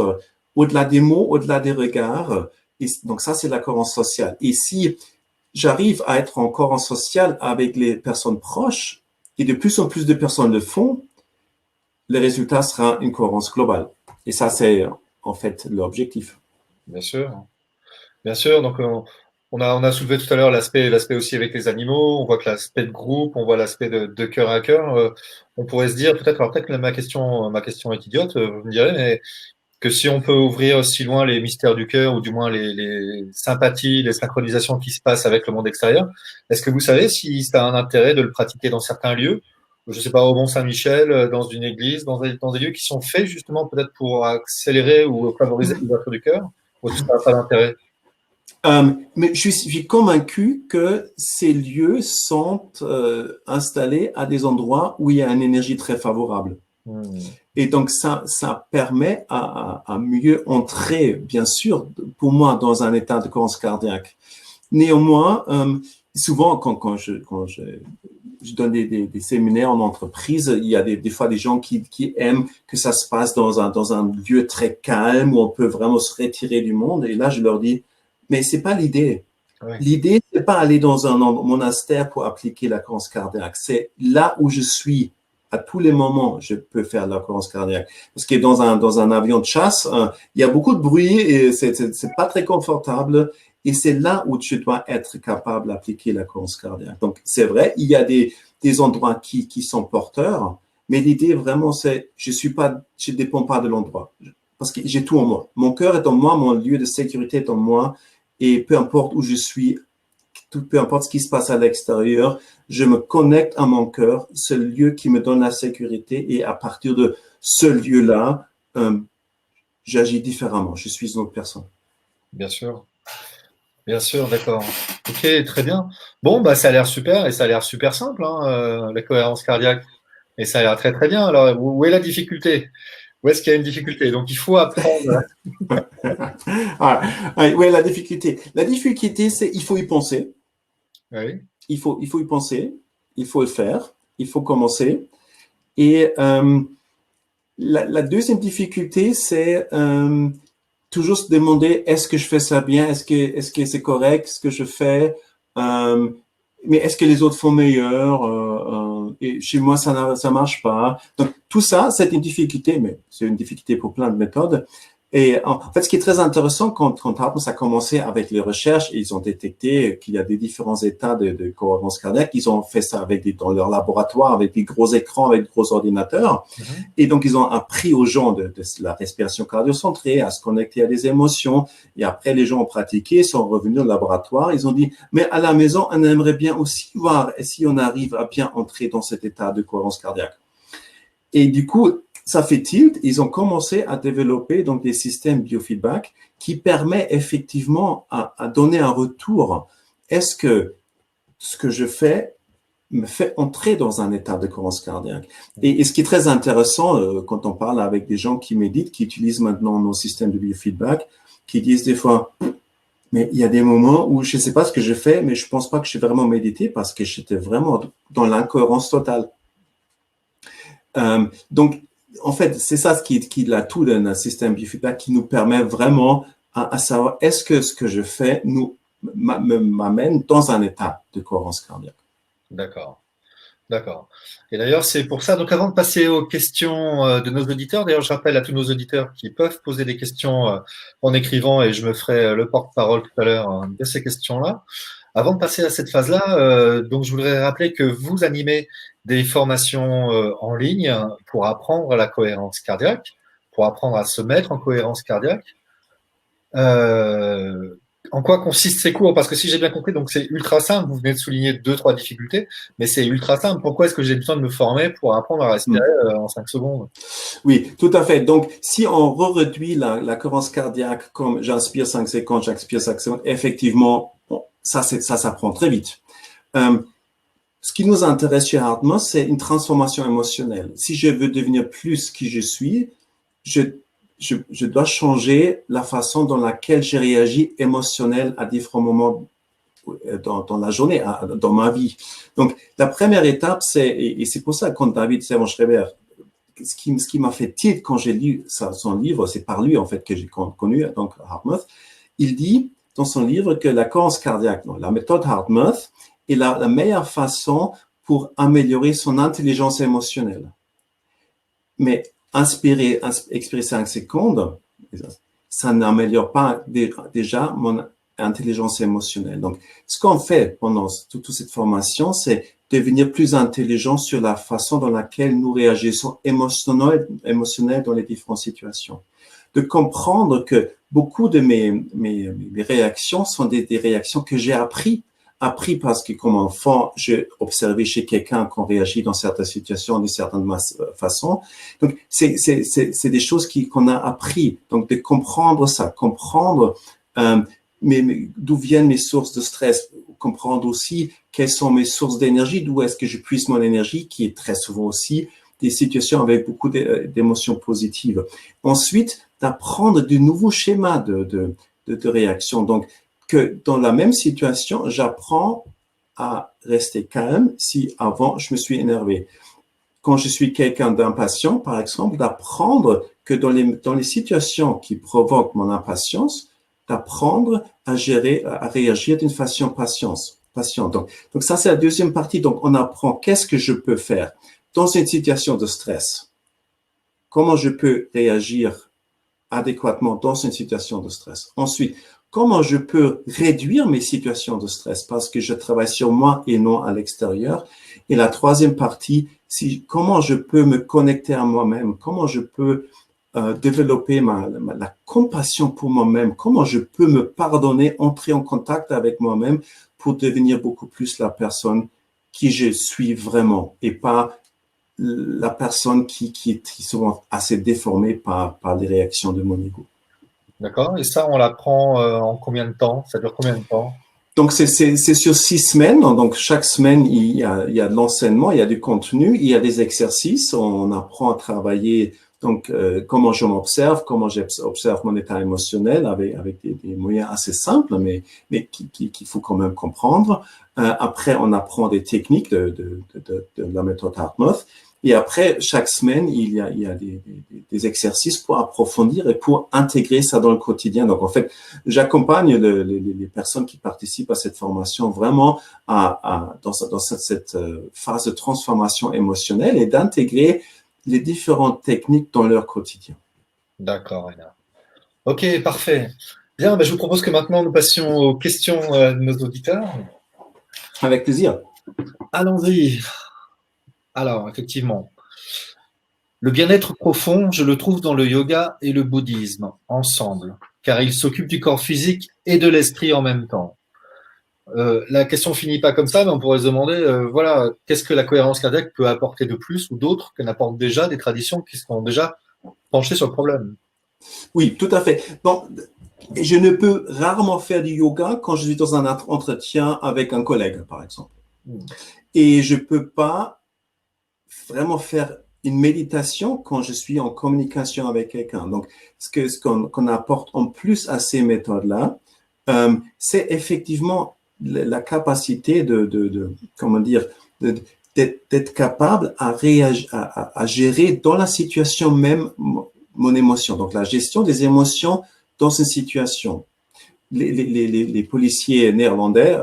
au-delà des mots, au-delà des regards. Et donc, ça, c'est la cohérence sociale. Et si j'arrive à être en cohérence sociale avec les personnes proches, et de plus en plus de personnes le font, le résultat sera une cohérence globale. Et ça, c'est en fait l'objectif. Bien sûr. Bien sûr. Donc, on a soulevé tout à l'heure l'aspect aussi avec les animaux. On voit que l'aspect de groupe, on voit l'aspect de cœur à cœur. On pourrait se dire peut-être que ma question est idiote, vous me direz, mais que si on peut ouvrir si loin les mystères du cœur ou du moins les sympathies, les synchronisations qui se passent avec le monde extérieur, est-ce que vous savez si ça a un intérêt de le pratiquer dans certains lieux, je ne sais pas, au Mont-Saint-Michel, dans une église, dans des lieux qui sont faits justement peut-être pour accélérer ou favoriser l'ouverture du cœur, ou ça n'a pas d'intérêt? Mais je suis convaincu que ces lieux sont installés à des endroits où il y a une énergie très favorable. Et donc, ça permet à mieux entrer, bien sûr, pour moi, dans un état de cohérence cardiaque. Néanmoins, souvent, quand je donne des séminaires en entreprise, il y a des fois des gens qui aiment que ça se passe dans un lieu très calme où on peut vraiment se retirer du monde. Et là, je leur dis, mais c'est pas l'idée. Oui. L'idée, c'est pas aller dans un monastère pour appliquer la cohérence cardiaque. C'est là où je suis. À tous les moments, je peux faire la cohérence cardiaque. Parce que dans un avion de chasse, il y a beaucoup de bruit et c'est pas très confortable. Et c'est là où tu dois être capable d'appliquer la cohérence cardiaque. Donc, c'est vrai, il y a des endroits qui sont porteurs, mais l'idée vraiment, c'est, je dépends pas de l'endroit. Parce que j'ai tout en moi. Mon cœur est en moi, mon lieu de sécurité est en moi. Et peu importe où je suis, peu importe ce qui se passe à l'extérieur, je me connecte à mon cœur, ce lieu qui me donne la sécurité. Et à partir de ce lieu-là, j'agis différemment. Je suis une autre personne. Bien sûr, d'accord. Ok, très bien. Bon, bah, ça a l'air super et ça a l'air super simple, hein, la cohérence cardiaque. Et ça a l'air très très bien. Alors, où est la difficulté? Où est-ce qu'il y a une difficulté? Donc, il faut apprendre. Ah, oui, la difficulté. La difficulté, c'est il faut y penser. Oui, Il faut y penser. Il faut le faire. Il faut commencer. Et la deuxième difficulté, c'est toujours se demander est-ce que je fais ça bien, est-ce que c'est correct ce que je fais, mais est-ce que les autres font meilleur, et chez moi ça marche pas. Donc tout ça, c'est une difficulté, mais c'est une difficulté pour plein de méthodes. Et en fait, ce qui est très intéressant quand Hartmut a commencé avec les recherches, ils ont détecté qu'il y a des différents états de cohérence cardiaque. Ils ont fait ça dans leur laboratoire, avec des gros écrans, avec des gros ordinateurs. Et donc, ils ont appris aux gens de la respiration cardio-centrée, à se connecter à des émotions. Et après, les gens ont pratiqué, sont revenus au laboratoire. Ils ont dit, mais à la maison, on aimerait bien aussi voir si on arrive à bien entrer dans cet état de cohérence cardiaque. Et du coup, ça fait tilt. Ils ont commencé à développer donc des systèmes biofeedback qui permettent effectivement à donner un retour. Est-ce que ce que je fais me fait entrer dans un état de cohérence cardiaque. Et ce qui est très intéressant, quand on parle avec des gens qui méditent, qui utilisent maintenant nos systèmes de biofeedback, qui disent des fois, mais il y a des moments où je ne sais pas ce que je fais, mais je pense pas que je suis vraiment médité parce que j'étais vraiment dans l'incohérence totale. Donc, en fait, c'est ça qui l'atout d'un système biofeedback qui nous permet vraiment à savoir est-ce que ce que je fais m'amène dans un état de cohérence cardiaque. d'accord. D'accord. Et d'ailleurs, c'est pour ça, donc avant de passer aux questions de nos auditeurs, d'ailleurs, je rappelle à tous nos auditeurs qui peuvent poser des questions en écrivant et je me ferai le porte-parole tout à l'heure de ces questions-là. Avant de passer à cette phase-là, donc je voudrais rappeler que vous animez des formations en ligne pour apprendre la cohérence cardiaque, pour apprendre à se mettre en cohérence cardiaque. En quoi consistent ces cours? Parce que si j'ai bien compris, donc c'est ultra simple. Vous venez de souligner deux, trois difficultés, mais c'est ultra simple. Pourquoi est-ce que j'ai besoin de me former pour apprendre à respirer en 5 secondes? Oui, tout à fait. Donc, si on réduit la cohérence cardiaque comme j'inspire 5 secondes, j'expire 5 secondes, effectivement, ça s'apprend très vite. Ce qui nous intéresse chez Hartmut, c'est une transformation émotionnelle. Si je veux devenir plus qui je suis, je dois changer la façon dans laquelle je réagis émotionnel à différents moments dans la journée, dans ma vie. Donc, la première étape, et c'est pour ça que quand David Servan-Schreiber, ce qui m'a fait tilt quand j'ai lu son livre, c'est par lui en fait que j'ai connu donc Hartmut, il dit dans son livre que la cohérence cardiaque, la méthode Hartmut, est la meilleure façon pour améliorer son intelligence émotionnelle. Mais expirer 5 secondes, ça n'améliore pas déjà mon intelligence émotionnelle. Donc, ce qu'on fait pendant toute cette formation, c'est devenir plus intelligent sur la façon dans laquelle nous réagissons émotionnellement dans les différentes situations. De comprendre que beaucoup de mes réactions sont des réactions que j'ai appris parce que comme enfant, j'ai observé chez quelqu'un qu'on réagit dans certaines situations d'une certaine façon. Donc, c'est des choses qu'on a appris. Donc, de comprendre ça, comprendre d'où viennent mes sources de stress, comprendre aussi quelles sont mes sources d'énergie, d'où est-ce que je puise mon énergie, qui est très souvent aussi des situations avec beaucoup d'émotions positives. Ensuite, d'apprendre de nouveaux schémas de réaction. Donc, que dans la même situation, j'apprends à rester calme si avant je me suis énervé. Quand je suis quelqu'un d'impatient, par exemple, d'apprendre que dans les situations qui provoquent mon impatience, d'apprendre à gérer, à réagir d'une façon patiente. Donc ça, c'est la deuxième partie. Donc, on apprend qu'est-ce que je peux faire dans une situation de stress. Comment je peux réagir adéquatement dans une situation de stress. Ensuite, comment je peux réduire mes situations de stress parce que je travaille sur moi et non à l'extérieur. Et la troisième partie, comment je peux me connecter à moi-même, comment je peux développer la compassion pour moi-même, comment je peux me pardonner, entrer en contact avec moi-même pour devenir beaucoup plus la personne qui je suis vraiment et pas la personne qui est souvent assez déformée par les réactions de mon ego. D'accord. Et ça, on l'apprend en combien de temps? Ça dure combien de temps? Donc, c'est sur 6 semaines. Donc, chaque semaine, il y a de l'enseignement, il y a du contenu, il y a des exercices. On apprend à travailler, donc, comment je m'observe, comment j'observe mon état émotionnel avec des moyens assez simples, mais qu'il faut quand même comprendre. Après, on apprend des techniques de la méthode HeartMath. Et après, chaque semaine, il y a des exercices pour approfondir et pour intégrer ça dans le quotidien. Donc, en fait, j'accompagne les personnes qui participent à cette formation vraiment dans cette phase de transformation émotionnelle et d'intégrer les différentes techniques dans leur quotidien. D'accord, Reina. Ok, parfait. Bien, je vous propose que maintenant nous passions aux questions de nos auditeurs. Avec plaisir. Allons-y. Alors, effectivement, le bien-être profond, je le trouve dans le yoga et le bouddhisme, ensemble, car ils s'occupent du corps physique et de l'esprit en même temps. La question finit pas comme ça, mais on pourrait se demander, voilà, qu'est-ce que la cohérence cardiaque peut apporter de plus ou d'autres qu'elle apporte déjà des traditions qui sont déjà penchées sur le problème. Oui, tout à fait. Bon, je ne peux rarement faire du yoga quand je suis dans un entretien avec un collègue, par exemple. Et je peux pas vraiment faire une méditation quand je suis en communication avec quelqu'un. Donc, ce qu'on apporte en plus à ces méthodes-là, c'est effectivement la capacité comment dire, d'être capable à réagir, à gérer dans la situation même mon émotion. Donc, la gestion des émotions dans une situation. Les policiers néerlandais,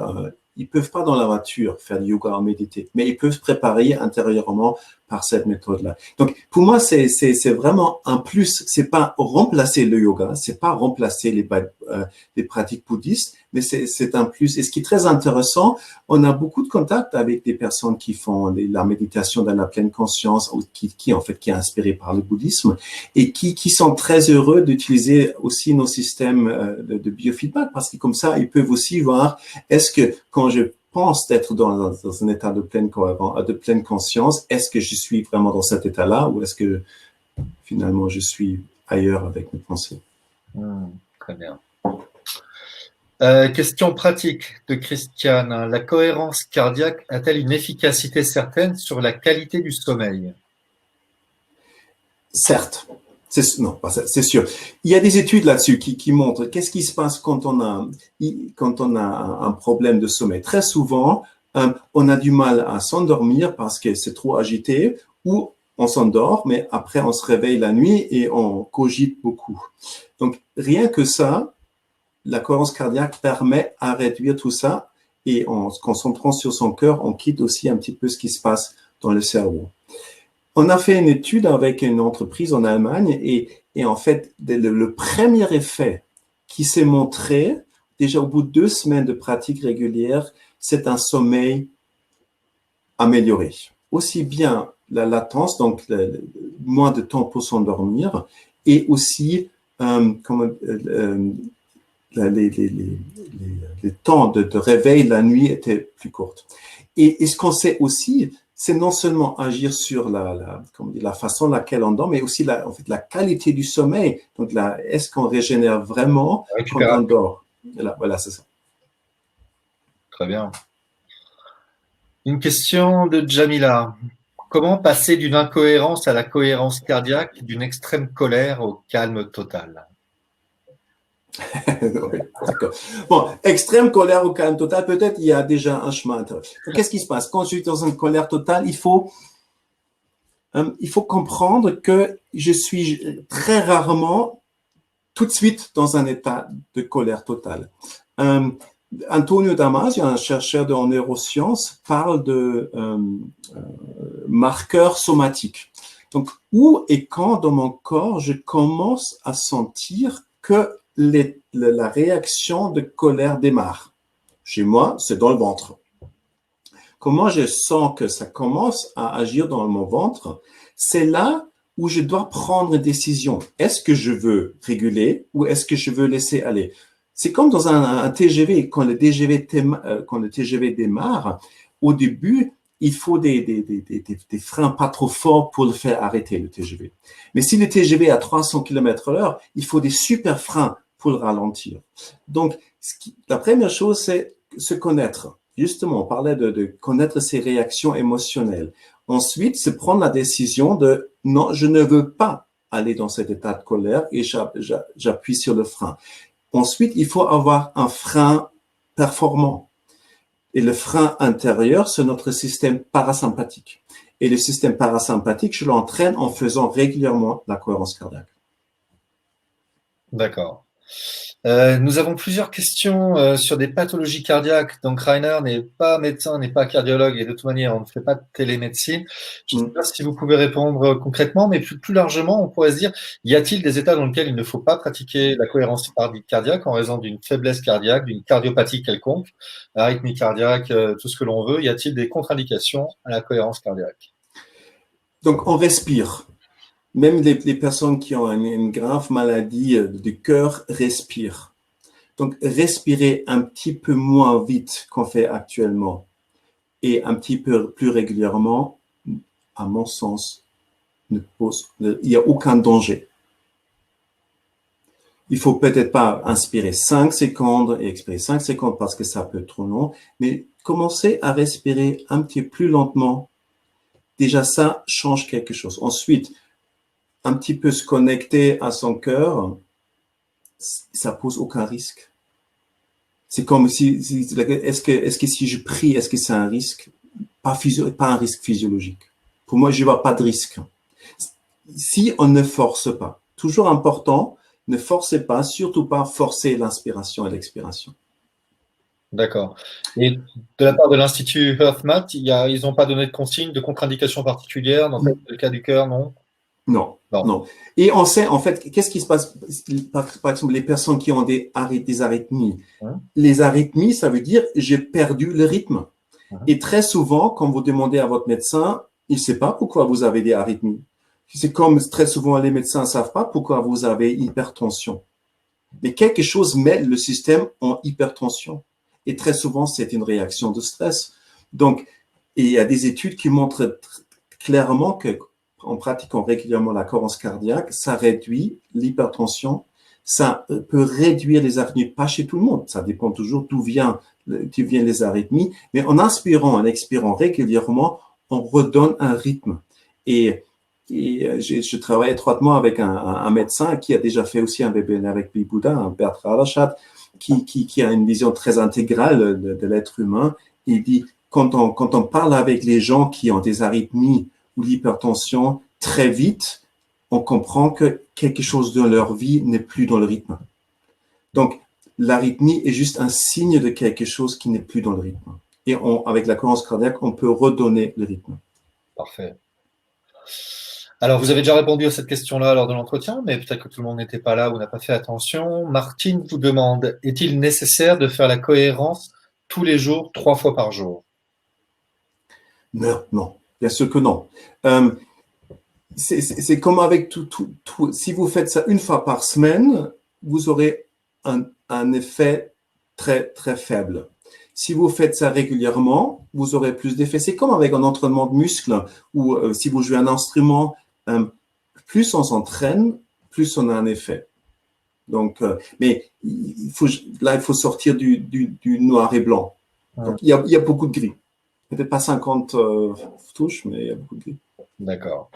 ils peuvent pas dans la voiture faire du yoga ou méditer, mais ils peuvent se préparer intérieurement par cette méthode-là. Donc, pour moi, c'est vraiment un plus. C'est pas remplacer le yoga, c'est pas remplacer les pratiques bouddhistes, mais c'est un plus. Et ce qui est très intéressant, on a beaucoup de contacts avec des personnes qui font la méditation dans la pleine conscience, ou qui en fait, qui est inspirée par le bouddhisme, et qui sont très heureux d'utiliser aussi nos systèmes de biofeedback, parce que comme ça, ils peuvent aussi voir, est-ce que quand je pense d'être dans un état de pleine conscience, est-ce que je suis vraiment dans cet état-là ou est-ce que finalement je suis ailleurs avec mes pensées? Très bien. Question pratique de Christiane. La cohérence cardiaque a-t-elle une efficacité certaine sur la qualité du sommeil? Certes. Non, c'est sûr. Il y a des études là-dessus qui montrent qu'est-ce qui se passe quand on a un problème de sommeil. Très souvent, on a du mal à s'endormir parce que c'est trop agité, ou on s'endort, mais après on se réveille la nuit et on cogite beaucoup. Donc, rien que ça, la cohérence cardiaque permet à réduire tout ça, et en se concentrant sur son cœur, on quitte aussi un petit peu ce qui se passe dans le cerveau. On a fait une étude avec une entreprise en Allemagne et en fait, le premier effet qui s'est montré, déjà au bout de 2 semaines de pratique régulière, c'est un sommeil amélioré. Aussi bien la latence, donc moins de temps pour s'endormir, et aussi les temps de réveil la nuit étaient plus courts. Et ce qu'on sait aussi, c'est non seulement agir sur la façon laquelle on dort, mais aussi en fait, la qualité du sommeil. Donc, est-ce qu'on régénère vraiment quand on dort? Voilà, c'est ça. Très bien. Une question de Jamila. Comment passer d'une incohérence à la cohérence cardiaque, d'une extrême colère au calme total? Oui, d'accord. Bon, extrême colère ou calme total, peut-être il y a déjà un chemin. Qu'est-ce qui se passe? Quand je suis dans une colère totale, il faut comprendre que je suis très rarement tout de suite dans un état de colère totale. Antonio Damasio, un chercheur en neurosciences, parle de marqueurs somatiques. Donc, où et quand dans mon corps je commence à sentir que la réaction de colère démarre. Chez moi, c'est dans le ventre. Comment je sens que ça commence à agir dans mon ventre, c'est là où je dois prendre une décision. Est-ce que je veux réguler ou est-ce que je veux laisser aller? C'est comme dans un TGV, quand le TGV démarre, au début, il faut des freins pas trop forts pour le faire arrêter, le TGV. Mais si le TGV est à 300 km/h, il faut des super freins pour le ralentir. Donc, la première chose, c'est se connaître. Justement, on parlait de connaître ses réactions émotionnelles. Ensuite, c'est prendre la décision de non, je ne veux pas aller dans cet état de colère et j'appuie sur le frein. Ensuite, il faut avoir un frein performant. Et le frein intérieur, c'est notre système parasympathique. Et le système parasympathique, je l'entraîne en faisant régulièrement la cohérence cardiaque. D'accord. Nous avons plusieurs questions sur des pathologies cardiaques. Donc, Rainer n'est pas médecin, n'est pas cardiologue et de toute manière, on ne fait pas de télémédecine. Je ne sais pas si vous pouvez répondre concrètement, mais plus largement, on pourrait se dire, y a-t-il des états dans lesquels il ne faut pas pratiquer la cohérence cardiaque en raison d'une faiblesse cardiaque, d'une cardiopathie quelconque, arythmie cardiaque, tout ce que l'on veut? Y a-t-il des contre-indications à la cohérence cardiaque? Donc, on respire. Même les personnes qui ont une grave maladie du cœur respirent. Donc, respirer un petit peu moins vite qu'on fait actuellement et un petit peu plus régulièrement, à mon sens, il n'y a aucun danger. Il faut peut-être pas inspirer 5 secondes et expirer 5 secondes parce que ça peut être trop long, mais commencer à respirer un petit peu plus lentement. Déjà, ça change quelque chose. Ensuite, un petit peu se connecter à son cœur, ça pose aucun risque. C'est comme est-ce que si je prie, est-ce que c'est un risque? Pas un risque physiologique. Pour moi, je vois pas de risque. Si on ne force pas, toujours important, ne forcez pas, surtout pas forcer l'inspiration et l'expiration. D'accord. Et de la part de l'Institut HearthMath, ils n'ont pas donné de consigne, de contre-indication particulière dans le cas du cœur, non? Non, non. Et on sait, en fait, qu'est-ce qui se passe, par exemple, les personnes qui ont des arythmies. Les arythmies, ça veut dire j'ai perdu le rythme. Et très souvent, quand vous demandez à votre médecin, il ne sait pas pourquoi vous avez des arythmies. C'est comme très souvent les médecins ne savent pas pourquoi vous avez hypertension. Mais quelque chose met le système en hypertension. Et très souvent, c'est une réaction de stress. Donc, il y a des études qui montrent clairement que en pratiquant régulièrement la cohérence cardiaque, ça réduit l'hypertension, ça peut réduire les arythmies, pas chez tout le monde, ça dépend toujours d'où viennent les arythmies, mais en inspirant, en expirant régulièrement, on redonne un rythme. Et je travaille étroitement avec un médecin qui a déjà fait aussi un webinaire avec Bibouda, Bertrand Alachat, qui a une vision très intégrale de l'être humain. Il dit, quand on parle avec les gens qui ont des arythmies ou l'hypertension, très vite, on comprend que quelque chose dans leur vie n'est plus dans le rythme. Donc, l'arythmie est juste un signe de quelque chose qui n'est plus dans le rythme. Et avec la cohérence cardiaque, on peut redonner le rythme. Parfait. Alors, vous avez déjà répondu à cette question-là lors de l'entretien, mais peut-être que tout le monde n'était pas là ou n'a pas fait attention. Martine vous demande, est-il nécessaire de faire la cohérence tous les jours, 3 fois par jour? Non, bien sûr que non. C'est comme avec tout. Si vous faites ça une fois par semaine, vous aurez un effet très, très faible. Si vous faites ça régulièrement, vous aurez plus d'effet. C'est comme avec un entraînement de muscles ou si vous jouez un instrument, plus on s'entraîne, plus on a un effet. Donc, mais il faut sortir du noir et blanc. Donc, il y a beaucoup de gris. Peut-être pas 50 touches, mais il y a beaucoup de gris. D'accord.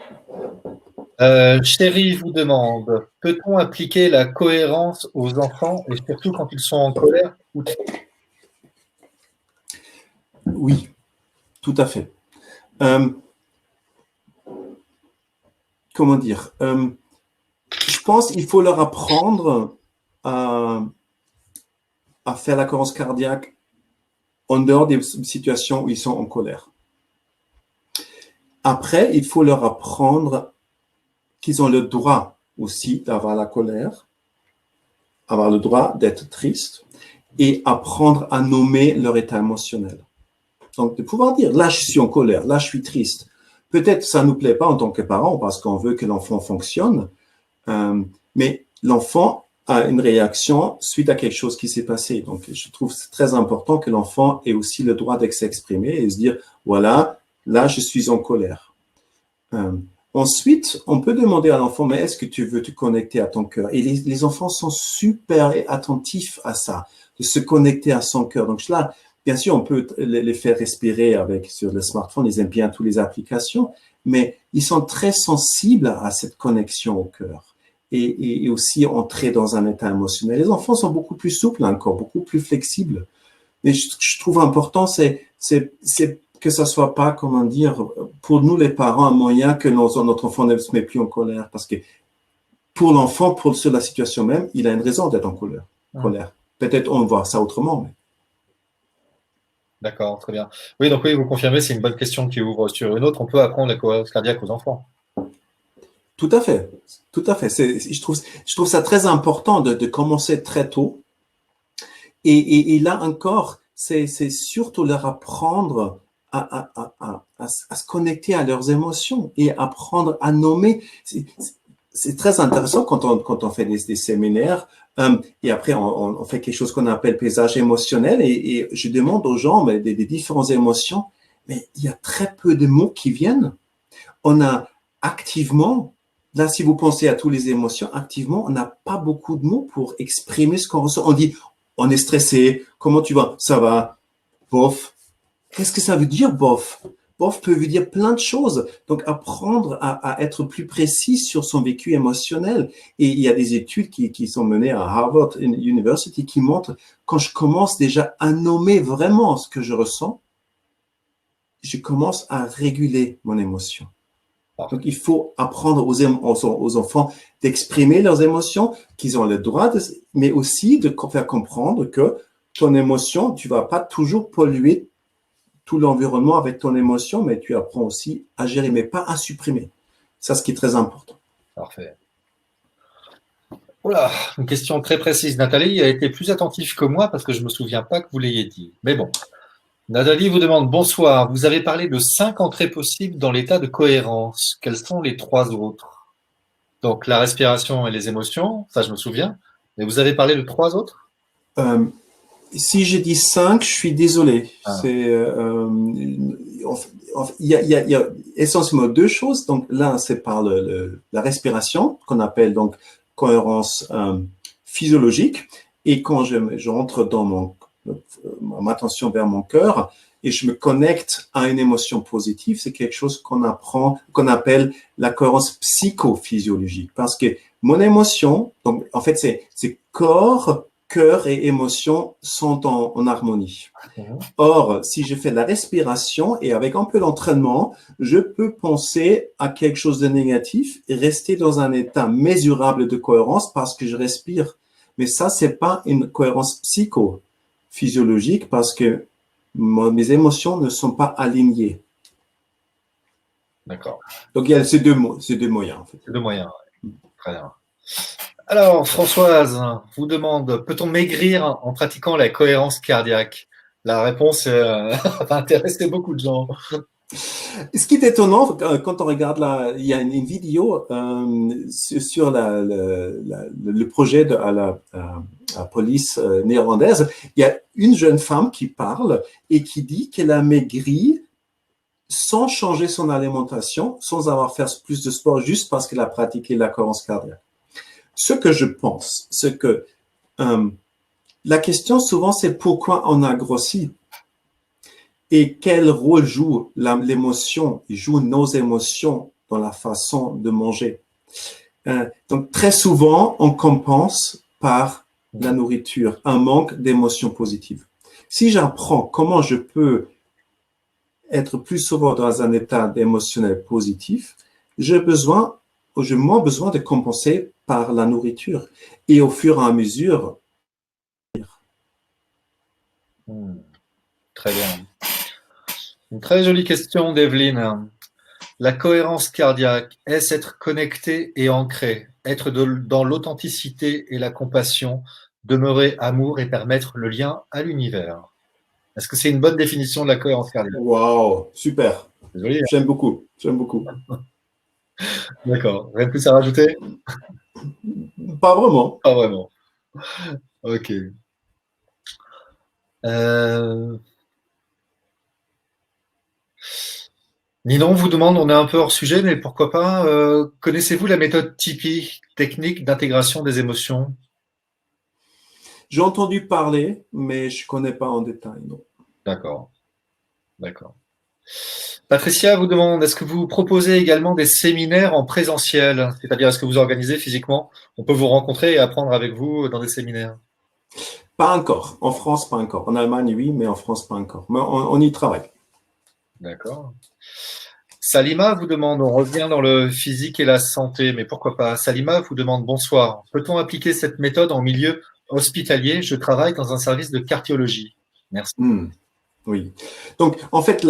Chérie vous demande, peut-on appliquer la cohérence aux enfants et surtout quand ils sont en colère ou trop? Oui, tout à fait. Comment dire, je pense qu'il faut leur apprendre à faire la cohérence cardiaque en dehors des situations où ils sont en colère. Après, il faut leur apprendre qu'ils ont le droit aussi d'avoir la colère, avoir le droit d'être triste et apprendre à nommer leur état émotionnel. Donc, de pouvoir dire, là, je suis en colère, là, je suis triste. Peut-être ça ne nous plaît pas en tant que parents parce qu'on veut que l'enfant fonctionne, mais l'enfant a une réaction suite à quelque chose qui s'est passé. Donc, je trouve c'est très important que l'enfant ait aussi le droit de s'exprimer et se dire, voilà, là, je suis en colère. Ensuite, on peut demander à l'enfant, mais est-ce que tu veux te connecter à ton cœur? Et les enfants sont super attentifs à ça, de se connecter à son cœur. Donc là, bien sûr, on peut les faire respirer sur le smartphone, ils aiment bien toutes les applications, mais ils sont très sensibles à cette connexion au cœur et aussi entrer dans un état émotionnel. Les enfants sont beaucoup plus souples encore, beaucoup plus flexibles. Mais je trouve important, c'est que ça soit pas, comment dire, pour nous les parents, un moyen que notre enfant ne se met plus en colère. Parce que pour l'enfant, sur la situation même, il a une raison d'être en colère. Peut-être on voit ça autrement. Mais... D'accord, très bien. Oui, donc oui, vous confirmez, c'est une bonne question qui ouvre sur une autre. On peut apprendre la cohérence cardiaque aux enfants. Tout à fait. Tout à fait. Je trouve ça très important de commencer très tôt. Et là encore, c'est surtout leur apprendre à se connecter à leurs émotions et apprendre à nommer. C'est très intéressant quand on fait des séminaires et après on fait quelque chose qu'on appelle paysage émotionnel et je demande aux gens des différentes émotions, mais il y a très peu de mots qui viennent. On a activement, là si vous pensez à toutes les émotions, activement, on n'a pas beaucoup de mots pour exprimer ce qu'on ressent. On dit, on est stressé, comment tu vas? Ça va, bof. Qu'est-ce que ça veut dire, bof? Bof peut dire plein de choses. Donc, apprendre à être plus précis sur son vécu émotionnel. Et il y a des études qui sont menées à Harvard University qui montrent quand je commence déjà à nommer vraiment ce que je ressens, je commence à réguler mon émotion. Donc, il faut apprendre aux enfants d'exprimer leurs émotions, qu'ils ont le droit, mais aussi de faire comprendre que ton émotion, tu vas pas toujours polluer tout l'environnement avec ton émotion, mais tu apprends aussi à gérer, mais pas à supprimer. Ça, ce qui est très important. Parfait. Oula, une question très précise. Nathalie a été plus attentive que moi parce que je ne me souviens pas que vous l'ayez dit. Mais bon. Nathalie vous demande, bonsoir, vous avez parlé de 5 entrées possibles dans l'état de cohérence. Quelles sont les 3 autres? Donc la respiration et les émotions, ça je me souviens. Mais vous avez parlé de 3 autres? Si j'ai dit 5, je suis désolé. Il y a essentiellement 2 choses. Donc là, c'est par la respiration qu'on appelle donc cohérence physiologique. Et quand je rentre dans ma attention vers mon cœur et je me connecte à une émotion positive, c'est quelque chose qu'on appelle la cohérence psychophysiologique. Parce que mon émotion, donc en fait, c'est corps, cœur et émotion sont en harmonie. Or, si je fais de la respiration et avec un peu d'entraînement, je peux penser à quelque chose de négatif et rester dans un état mesurable de cohérence parce que je respire. Mais ça, c'est pas une cohérence psychophysiologique parce que mes émotions ne sont pas alignées. D'accord. Donc, il y a ces deux moyens. En fait. Ces 2 moyens, ouais. Très bien. Alors, Françoise vous demande, peut-on maigrir en pratiquant la cohérence cardiaque? La réponse va intéresser beaucoup de gens. Ce qui est étonnant, quand on regarde il y a une vidéo sur le projet à la police néerlandaise. Il y a une jeune femme qui parle et qui dit qu'elle a maigri sans changer son alimentation, sans avoir fait plus de sport, juste parce qu'elle a pratiqué la cohérence cardiaque. Ce que je pense, c'est que la question souvent, c'est pourquoi on a grossi et quel rôle joue l'émotion, joue nos émotions dans la façon de manger. Donc, très souvent, on compense par la nourriture, un manque d'émotions positives. Si j'apprends comment je peux être plus souvent dans un état émotionnel positif, j'ai moins besoin de compenser par la nourriture. Et au fur et à mesure, Très bien. Une très jolie question d'Evelyne. La cohérence cardiaque, est-ce être connecté et ancré, être dans l'authenticité et la compassion, demeurer amour et permettre le lien à l'univers? Est-ce que c'est une bonne définition de la cohérence cardiaque? waouh, super. C'est joli, hein? J'aime beaucoup, j'aime beaucoup. D'accord. Rien de plus à rajouter? Pas vraiment. Pas vraiment. Ok. Euh, Ninon vous demande, on est un peu hors sujet, mais pourquoi pas, connaissez-vous la méthode typique, technique d'intégration des émotions? J'ai entendu parler, mais je ne connais pas en détail, non. D'accord, d'accord. Patricia vous demande, est-ce que vous proposez également des séminaires en présentiel? C'est-à-dire, est-ce que vous organisez physiquement? On peut vous rencontrer et apprendre avec vous dans des séminaires. Pas encore. En France, pas encore. En Allemagne, oui, mais en France, pas encore. Mais on y travaille. D'accord. Salima vous demande, on revient dans le physique et la santé, mais pourquoi pas? Salima vous demande, bonsoir. Peut-on appliquer cette méthode en milieu hospitalier? Je travaille dans un service de cardiologie. Merci. Oui. Donc, en fait,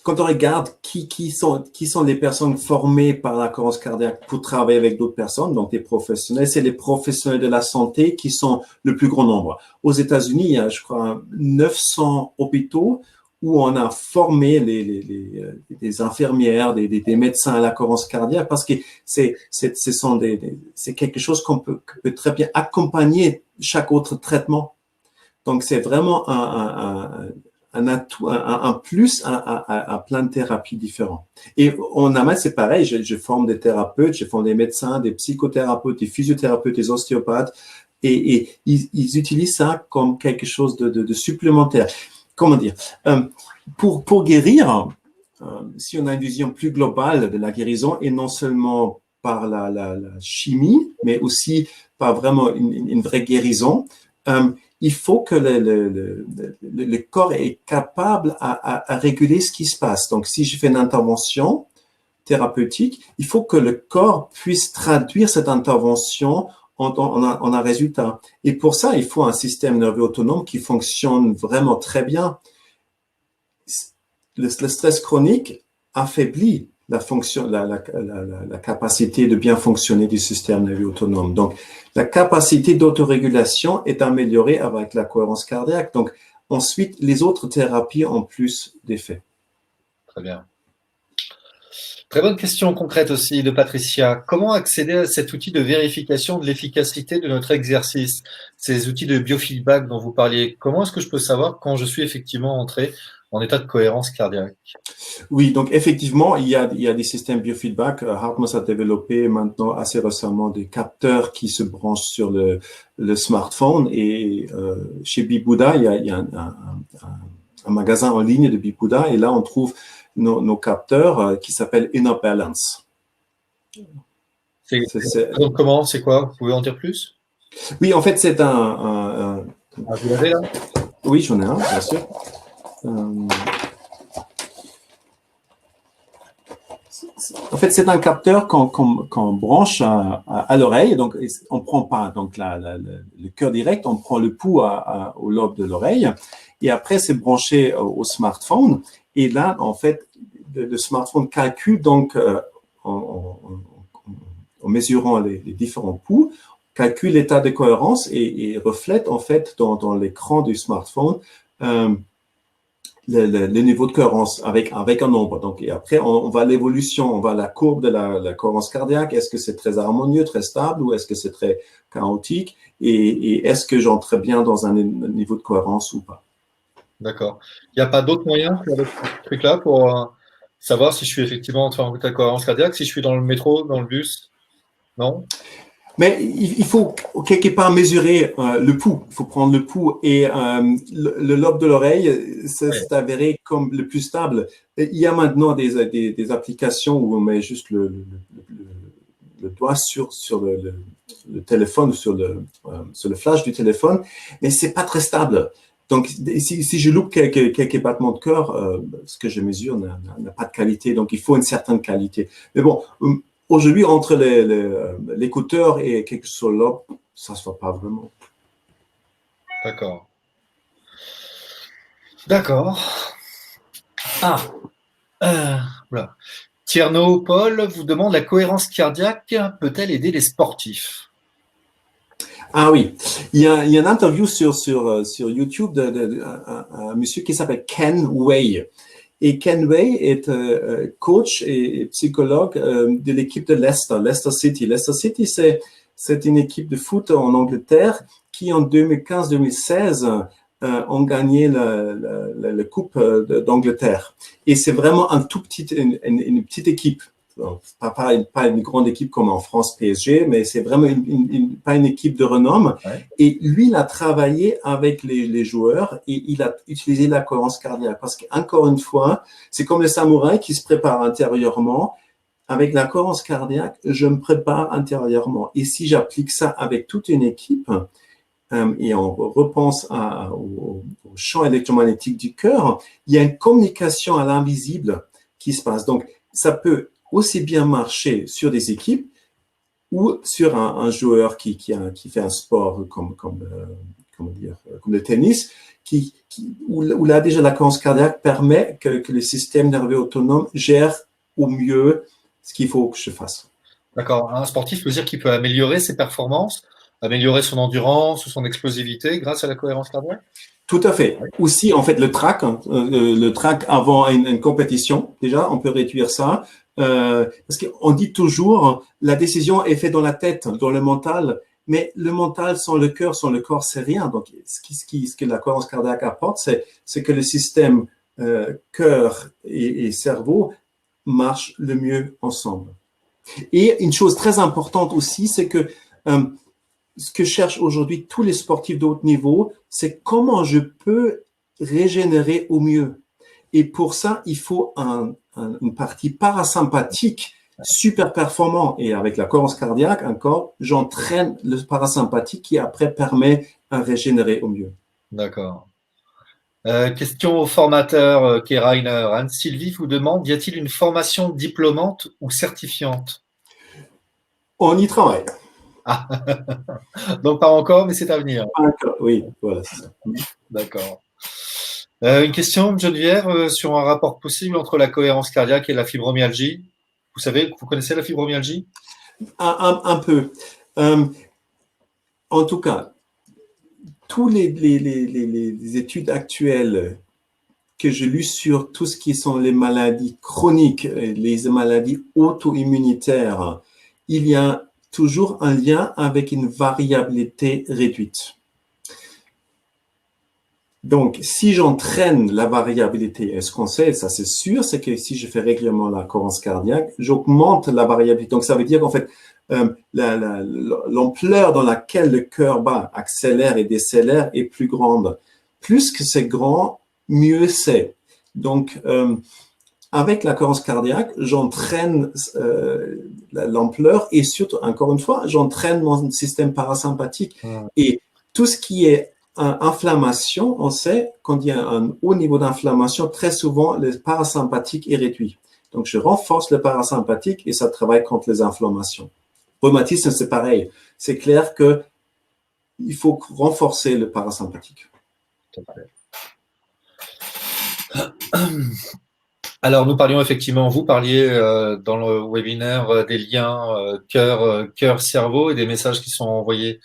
quand on regarde qui sont les personnes formées par la cohérence cardiaque pour travailler avec d'autres personnes, donc des professionnels, c'est les professionnels de la santé qui sont le plus grand nombre. Aux États-Unis, il y a, je crois, 900 hôpitaux où on a formé les infirmières, des médecins à la cohérence cardiaque parce que c'est quelque chose que peut très bien accompagner chaque autre traitement. Donc, c'est vraiment un atout, un plus à plein de thérapies différentes. Et en Allemagne, c'est pareil. Je forme des thérapeutes, je forme des médecins, des psychothérapeutes, des physiothérapeutes, des ostéopathes. Et ils utilisent ça comme quelque chose de supplémentaire. Comment dire? Pour guérir, si on a une vision plus globale de la guérison et non seulement par la chimie, mais aussi par vraiment une vraie guérison, il faut que le corps est capable à réguler ce qui se passe. Donc, si je fais une intervention thérapeutique, il faut que le corps puisse traduire cette intervention en un résultat. Et pour ça, il faut un système nerveux autonome qui fonctionne vraiment très bien. Le stress chronique affaiblit la capacité de bien fonctionner du système nerveux autonome. Donc, la capacité d'autorégulation est améliorée avec la cohérence cardiaque. Donc, ensuite, les autres thérapies ont plus d'effet. Très bien. Très bonne question concrète aussi de Patricia. Comment accéder à cet outil de vérification de l'efficacité de notre exercice? Ces outils de biofeedback dont vous parliez, comment est-ce que je peux savoir quand je suis effectivement entré en état de cohérence cardiaque? Oui, donc effectivement, il y a des systèmes biofeedback. Hartmut a développé maintenant assez récemment des capteurs qui se branchent sur le smartphone. Et chez Bibuda, il y a un magasin en ligne de Bibuda. Et là, on trouve nos capteurs qui s'appellent Inner Balance. Donc comment? C'est quoi? Vous pouvez en dire plus? Oui, en fait, c'est Ah, vous l'avez là? Oui, j'en ai un, bien sûr. En fait, c'est un capteur qu'on branche à l'oreille. Donc, on prend pas donc le cœur direct, on prend le pouls au lobe de l'oreille. Et après, c'est branché au smartphone. Et là, en fait, le smartphone calcule donc en mesurant les différents pouls, calcule l'état de cohérence et reflète en fait dans l'écran du smartphone le niveau de cohérence avec un nombre. Donc, et après, on va à l'évolution, on va à la courbe de la cohérence cardiaque. Est-ce que c'est très harmonieux, très stable ou est-ce que c'est très chaotique? Et est-ce que j'entre bien dans un niveau de cohérence ou pas? D'accord. Il n'y a pas d'autre moyen que avec ce truc-là pour savoir si je suis effectivement en état de cohérence cardiaque, si je suis dans le métro, dans le bus? Non? Mais il faut quelque part mesurer le pouls. Il faut prendre le pouls et le lobe de l'oreille, c'est avéré comme le plus stable. Et il y a maintenant des applications où on met juste le doigt sur le téléphone, sur le flash du téléphone, mais c'est pas très stable. Donc, si je loupe quelques battements de cœur, ce que je mesure n'a pas de qualité. Donc, il faut une certaine qualité. Mais bon, aujourd'hui, entre l'écouteur et quelque chose là, ça ne se voit pas vraiment. D'accord. D'accord. Ah, voilà. Tierno Paul vous demande la cohérence cardiaque peut-elle aider les sportifs? Ah oui, il y a une interview sur YouTube d'un monsieur qui s'appelle Ken Way. Et Ken Way est coach et psychologue de l'équipe de Leicester City. Leicester City, c'est une équipe de foot en Angleterre qui, en 2015-2016, ont gagné la Coupe d'Angleterre. Et c'est vraiment une petite équipe. Pas une grande équipe comme en France PSG, mais c'est vraiment pas une équipe de renom. Ouais. Et lui, il a travaillé avec les joueurs et il a utilisé la cohérence cardiaque parce qu'encore une fois, c'est comme le samouraï qui se prépare intérieurement. Avec la cohérence cardiaque, je me prépare intérieurement. Et si j'applique ça avec toute une équipe, et on repense au champ électromagnétique du cœur, il y a une communication à l'invisible qui se passe. Donc, ça peut aussi bien marcher sur des équipes ou sur un joueur qui fait un sport comme le tennis, où là déjà la cohérence cardiaque permet que le système nerveux autonome gère au mieux ce qu'il faut que je fasse. D'accord. Un sportif peut dire qu'il peut améliorer ses performances, améliorer son endurance ou son explosivité grâce à la cohérence cardiaque? Tout à fait. Oui. Aussi, en fait, le track avant une compétition, déjà, on peut réduire ça. Parce qu'on dit toujours, la décision est faite dans la tête, dans le mental, mais le mental sans le cœur, sans le corps, c'est rien. Donc, ce que la cohérence cardiaque apporte, c'est que le système cœur et cerveau marchent le mieux ensemble. Et une chose très importante aussi, c'est que ce que cherchent aujourd'hui tous les sportifs de haut niveau, c'est comment je peux régénérer au mieux. Et pour ça, il faut une partie parasympathique super performant. Et avec la cohérence cardiaque, encore, j'entraîne le parasympathique qui après permet à régénérer au mieux. D'accord. Question au formateur qui est Rainer. Anne-Sylvie vous demande, y a-t-il une formation diplômante ou certifiante? On y travaille. Ah, donc pas encore, mais c'est à venir. Oui, voilà, c'est ça. D'accord. Une question de Geneviève sur un rapport possible entre la cohérence cardiaque et la fibromyalgie. Vous connaissez la fibromyalgie? Un peu. En tout cas, tous les études actuelles que j'ai lues sur tout ce qui sont les maladies chroniques, les maladies auto-immunitaires, il y a toujours un lien avec une variabilité réduite. Donc, si j'entraîne la variabilité, et ce qu'on sait, ça c'est sûr, c'est que si je fais régulièrement la cohérence cardiaque, j'augmente la variabilité. Donc, ça veut dire qu'en fait, l'ampleur dans laquelle le cœur bat, accélère et décélère est plus grande. Plus que c'est grand, mieux c'est. Donc, avec la cohérence cardiaque, j'entraîne l'ampleur et surtout, encore une fois, j'entraîne mon système parasympathique. Et tout ce qui est inflammation, on sait, quand il y a un haut niveau d'inflammation, très souvent, le parasympathique est réduit. Donc, je renforce le parasympathique et ça travaille contre les inflammations. Rhumatisme, c'est pareil. C'est clair que il faut renforcer le parasympathique. Alors, nous parlions effectivement, vous parliez dans le webinaire des liens cœur-cerveau et des messages qui sont envoyés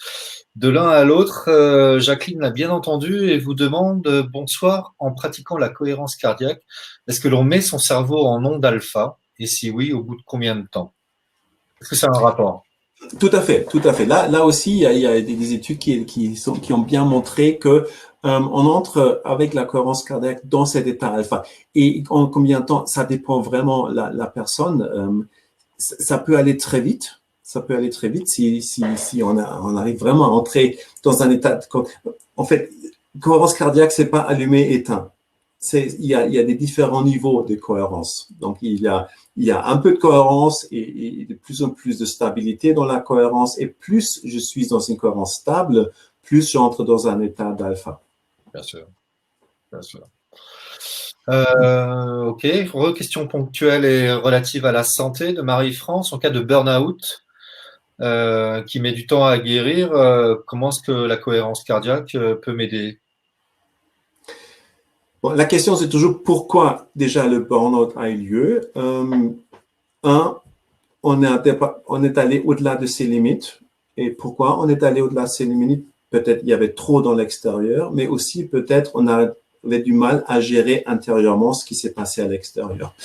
de l'un à l'autre. Jacqueline l'a bien entendu et vous demande bonsoir, en pratiquant la cohérence cardiaque, est-ce que l'on met son cerveau en onde alpha? Et si oui, au bout de combien de temps? Est-ce que c'est un rapport? Tout à fait, tout à fait. Là aussi, il y a des études qui ont bien montré que on entre avec la cohérence cardiaque dans cet état alpha. Et en combien de temps? Ça dépend vraiment la personne. Ça peut aller très vite. Ça peut aller très vite si on arrive vraiment à entrer dans un état. En fait, cohérence cardiaque, c'est pas allumé éteint. Il y a des différents niveaux de cohérence. Donc il y a un peu de cohérence et de plus en plus de stabilité dans la cohérence. Et plus je suis dans une cohérence stable, plus j'entre dans un état d'alpha. Bien sûr, bien sûr. Ok, question ponctuelle et relative à la santé de Marie-France. En cas de burn-out qui met du temps à guérir, comment est-ce que la cohérence cardiaque peut m'aider? Bon, la question, c'est toujours pourquoi déjà le burn-out a eu lieu. Un, on est allé au-delà de ses limites. Et pourquoi on est allé au-delà de ses limites? Peut-être il y avait trop dans l'extérieur, mais aussi peut-être on avait du mal à gérer intérieurement ce qui s'est passé à l'extérieur.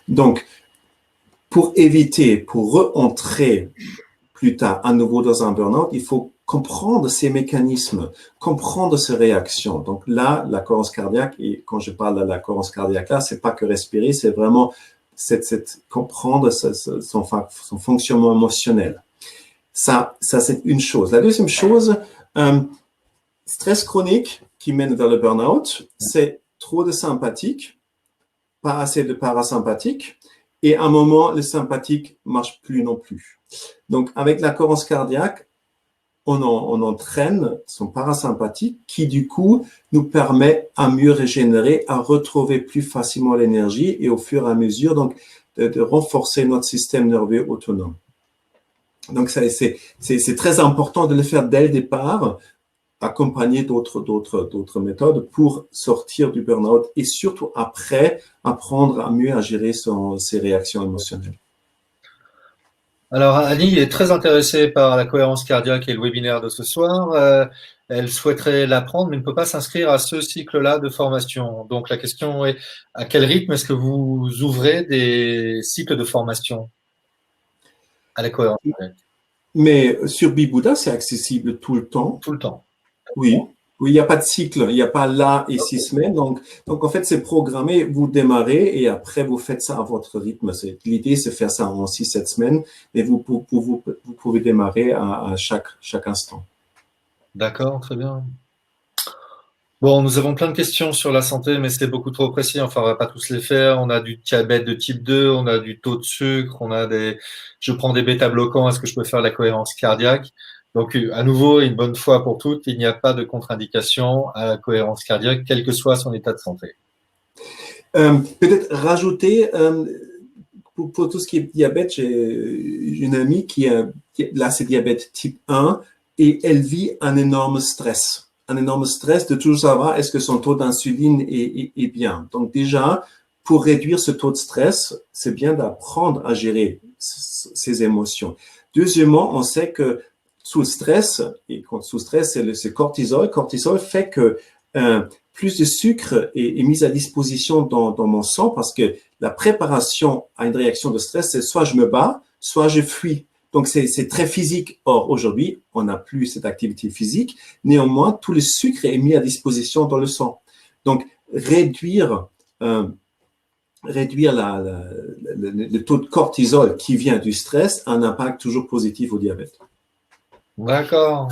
Donc, pour éviter, pour re-entrer plus tard à nouveau dans un burn-out, il faut comprendre ces mécanismes, comprendre ces réactions. Donc là, la cohérence cardiaque, et quand je parle de la cohérence cardiaque là, c'est pas que respirer, c'est vraiment comprendre son fonctionnement émotionnel. Ça c'est une chose. La deuxième chose, stress chronique qui mène vers le burn-out, c'est trop de sympathique, pas assez de parasympathique, et à un moment, le sympathique marche plus non plus. Donc, avec la cohérence cardiaque, on entraîne son parasympathique qui, du coup, nous permet à mieux régénérer, à retrouver plus facilement l'énergie et au fur et à mesure, donc, de renforcer notre système nerveux autonome. Donc, c'est très important de le faire dès le départ, accompagné d'autres méthodes pour sortir du burn-out et surtout après, apprendre à mieux à gérer ses réactions émotionnelles. Alors, Annie est très intéressée par la cohérence cardiaque et le webinaire de ce soir. Elle souhaiterait l'apprendre, mais ne peut pas s'inscrire à ce cycle-là de formation. Donc, la question est, à quel rythme est-ce que vous ouvrez des cycles de formation à la cohérence cardiaque? Mais sur Bibouda, c'est accessible tout le temps. Tout le temps. Oui. Oui, il n'y a pas de cycle, il n'y a pas là et 6 semaines. Donc en fait, c'est programmé, vous démarrez et après, vous faites ça à votre rythme. L'idée, c'est faire ça en 6-7 semaines, mais vous pouvez démarrer à chaque instant. D'accord, très bien. Bon, nous avons plein de questions sur la santé, mais c'est beaucoup trop précis. Enfin, on va pas tous les faire. On a du diabète de type 2, on a du taux de sucre, je prends des bêta-bloquants. Est-ce que je peux faire la cohérence cardiaque? Donc, à nouveau, une bonne fois pour toutes, il n'y a pas de contre-indication à la cohérence cardiaque, quel que soit son état de santé. Peut-être rajouter, pour tout ce qui est diabète, j'ai une amie là, c'est diabète type 1 et elle vit un énorme stress de toujours savoir est-ce que son taux d'insuline est bien. Donc déjà, pour réduire ce taux de stress, c'est bien d'apprendre à gérer ses émotions. Deuxièmement, on sait que sous stress, sous stress, c'est cortisol. Cortisol fait que plus de sucre est mis à disposition dans mon sang parce que la préparation à une réaction de stress, c'est soit je me bats, soit je fuis. Donc, c'est très physique. Or, aujourd'hui, on n'a plus cette activité physique. Néanmoins, tout le sucre est mis à disposition dans le sang. Donc, réduire le taux de cortisol qui vient du stress a un impact toujours positif au diabète. D'accord.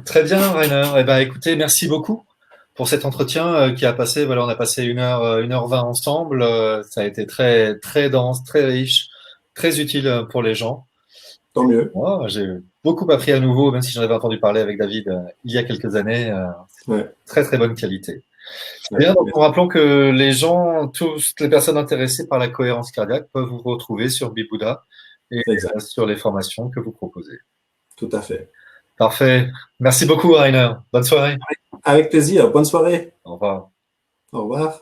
Très bien, Rainer. Eh ben, écoutez, merci beaucoup pour cet entretien qui a passé. Voilà, on a passé 1h20 ensemble. Ça a été très, très dense, très riche, très utile pour les gens. Tant mieux. Moi, j'ai beaucoup appris à nouveau, même si j'en avais entendu parler avec David il y a quelques années. Ouais. Très, très bonne qualité. Ouais, Bien, donc, rappelons que les gens, toutes les personnes intéressées par la cohérence cardiaque peuvent vous retrouver sur Bibouda et sur les formations que vous proposez. Tout à fait. Parfait. Merci beaucoup, Rainer. Bonne soirée. Avec plaisir. Bonne soirée. Au revoir. Au revoir.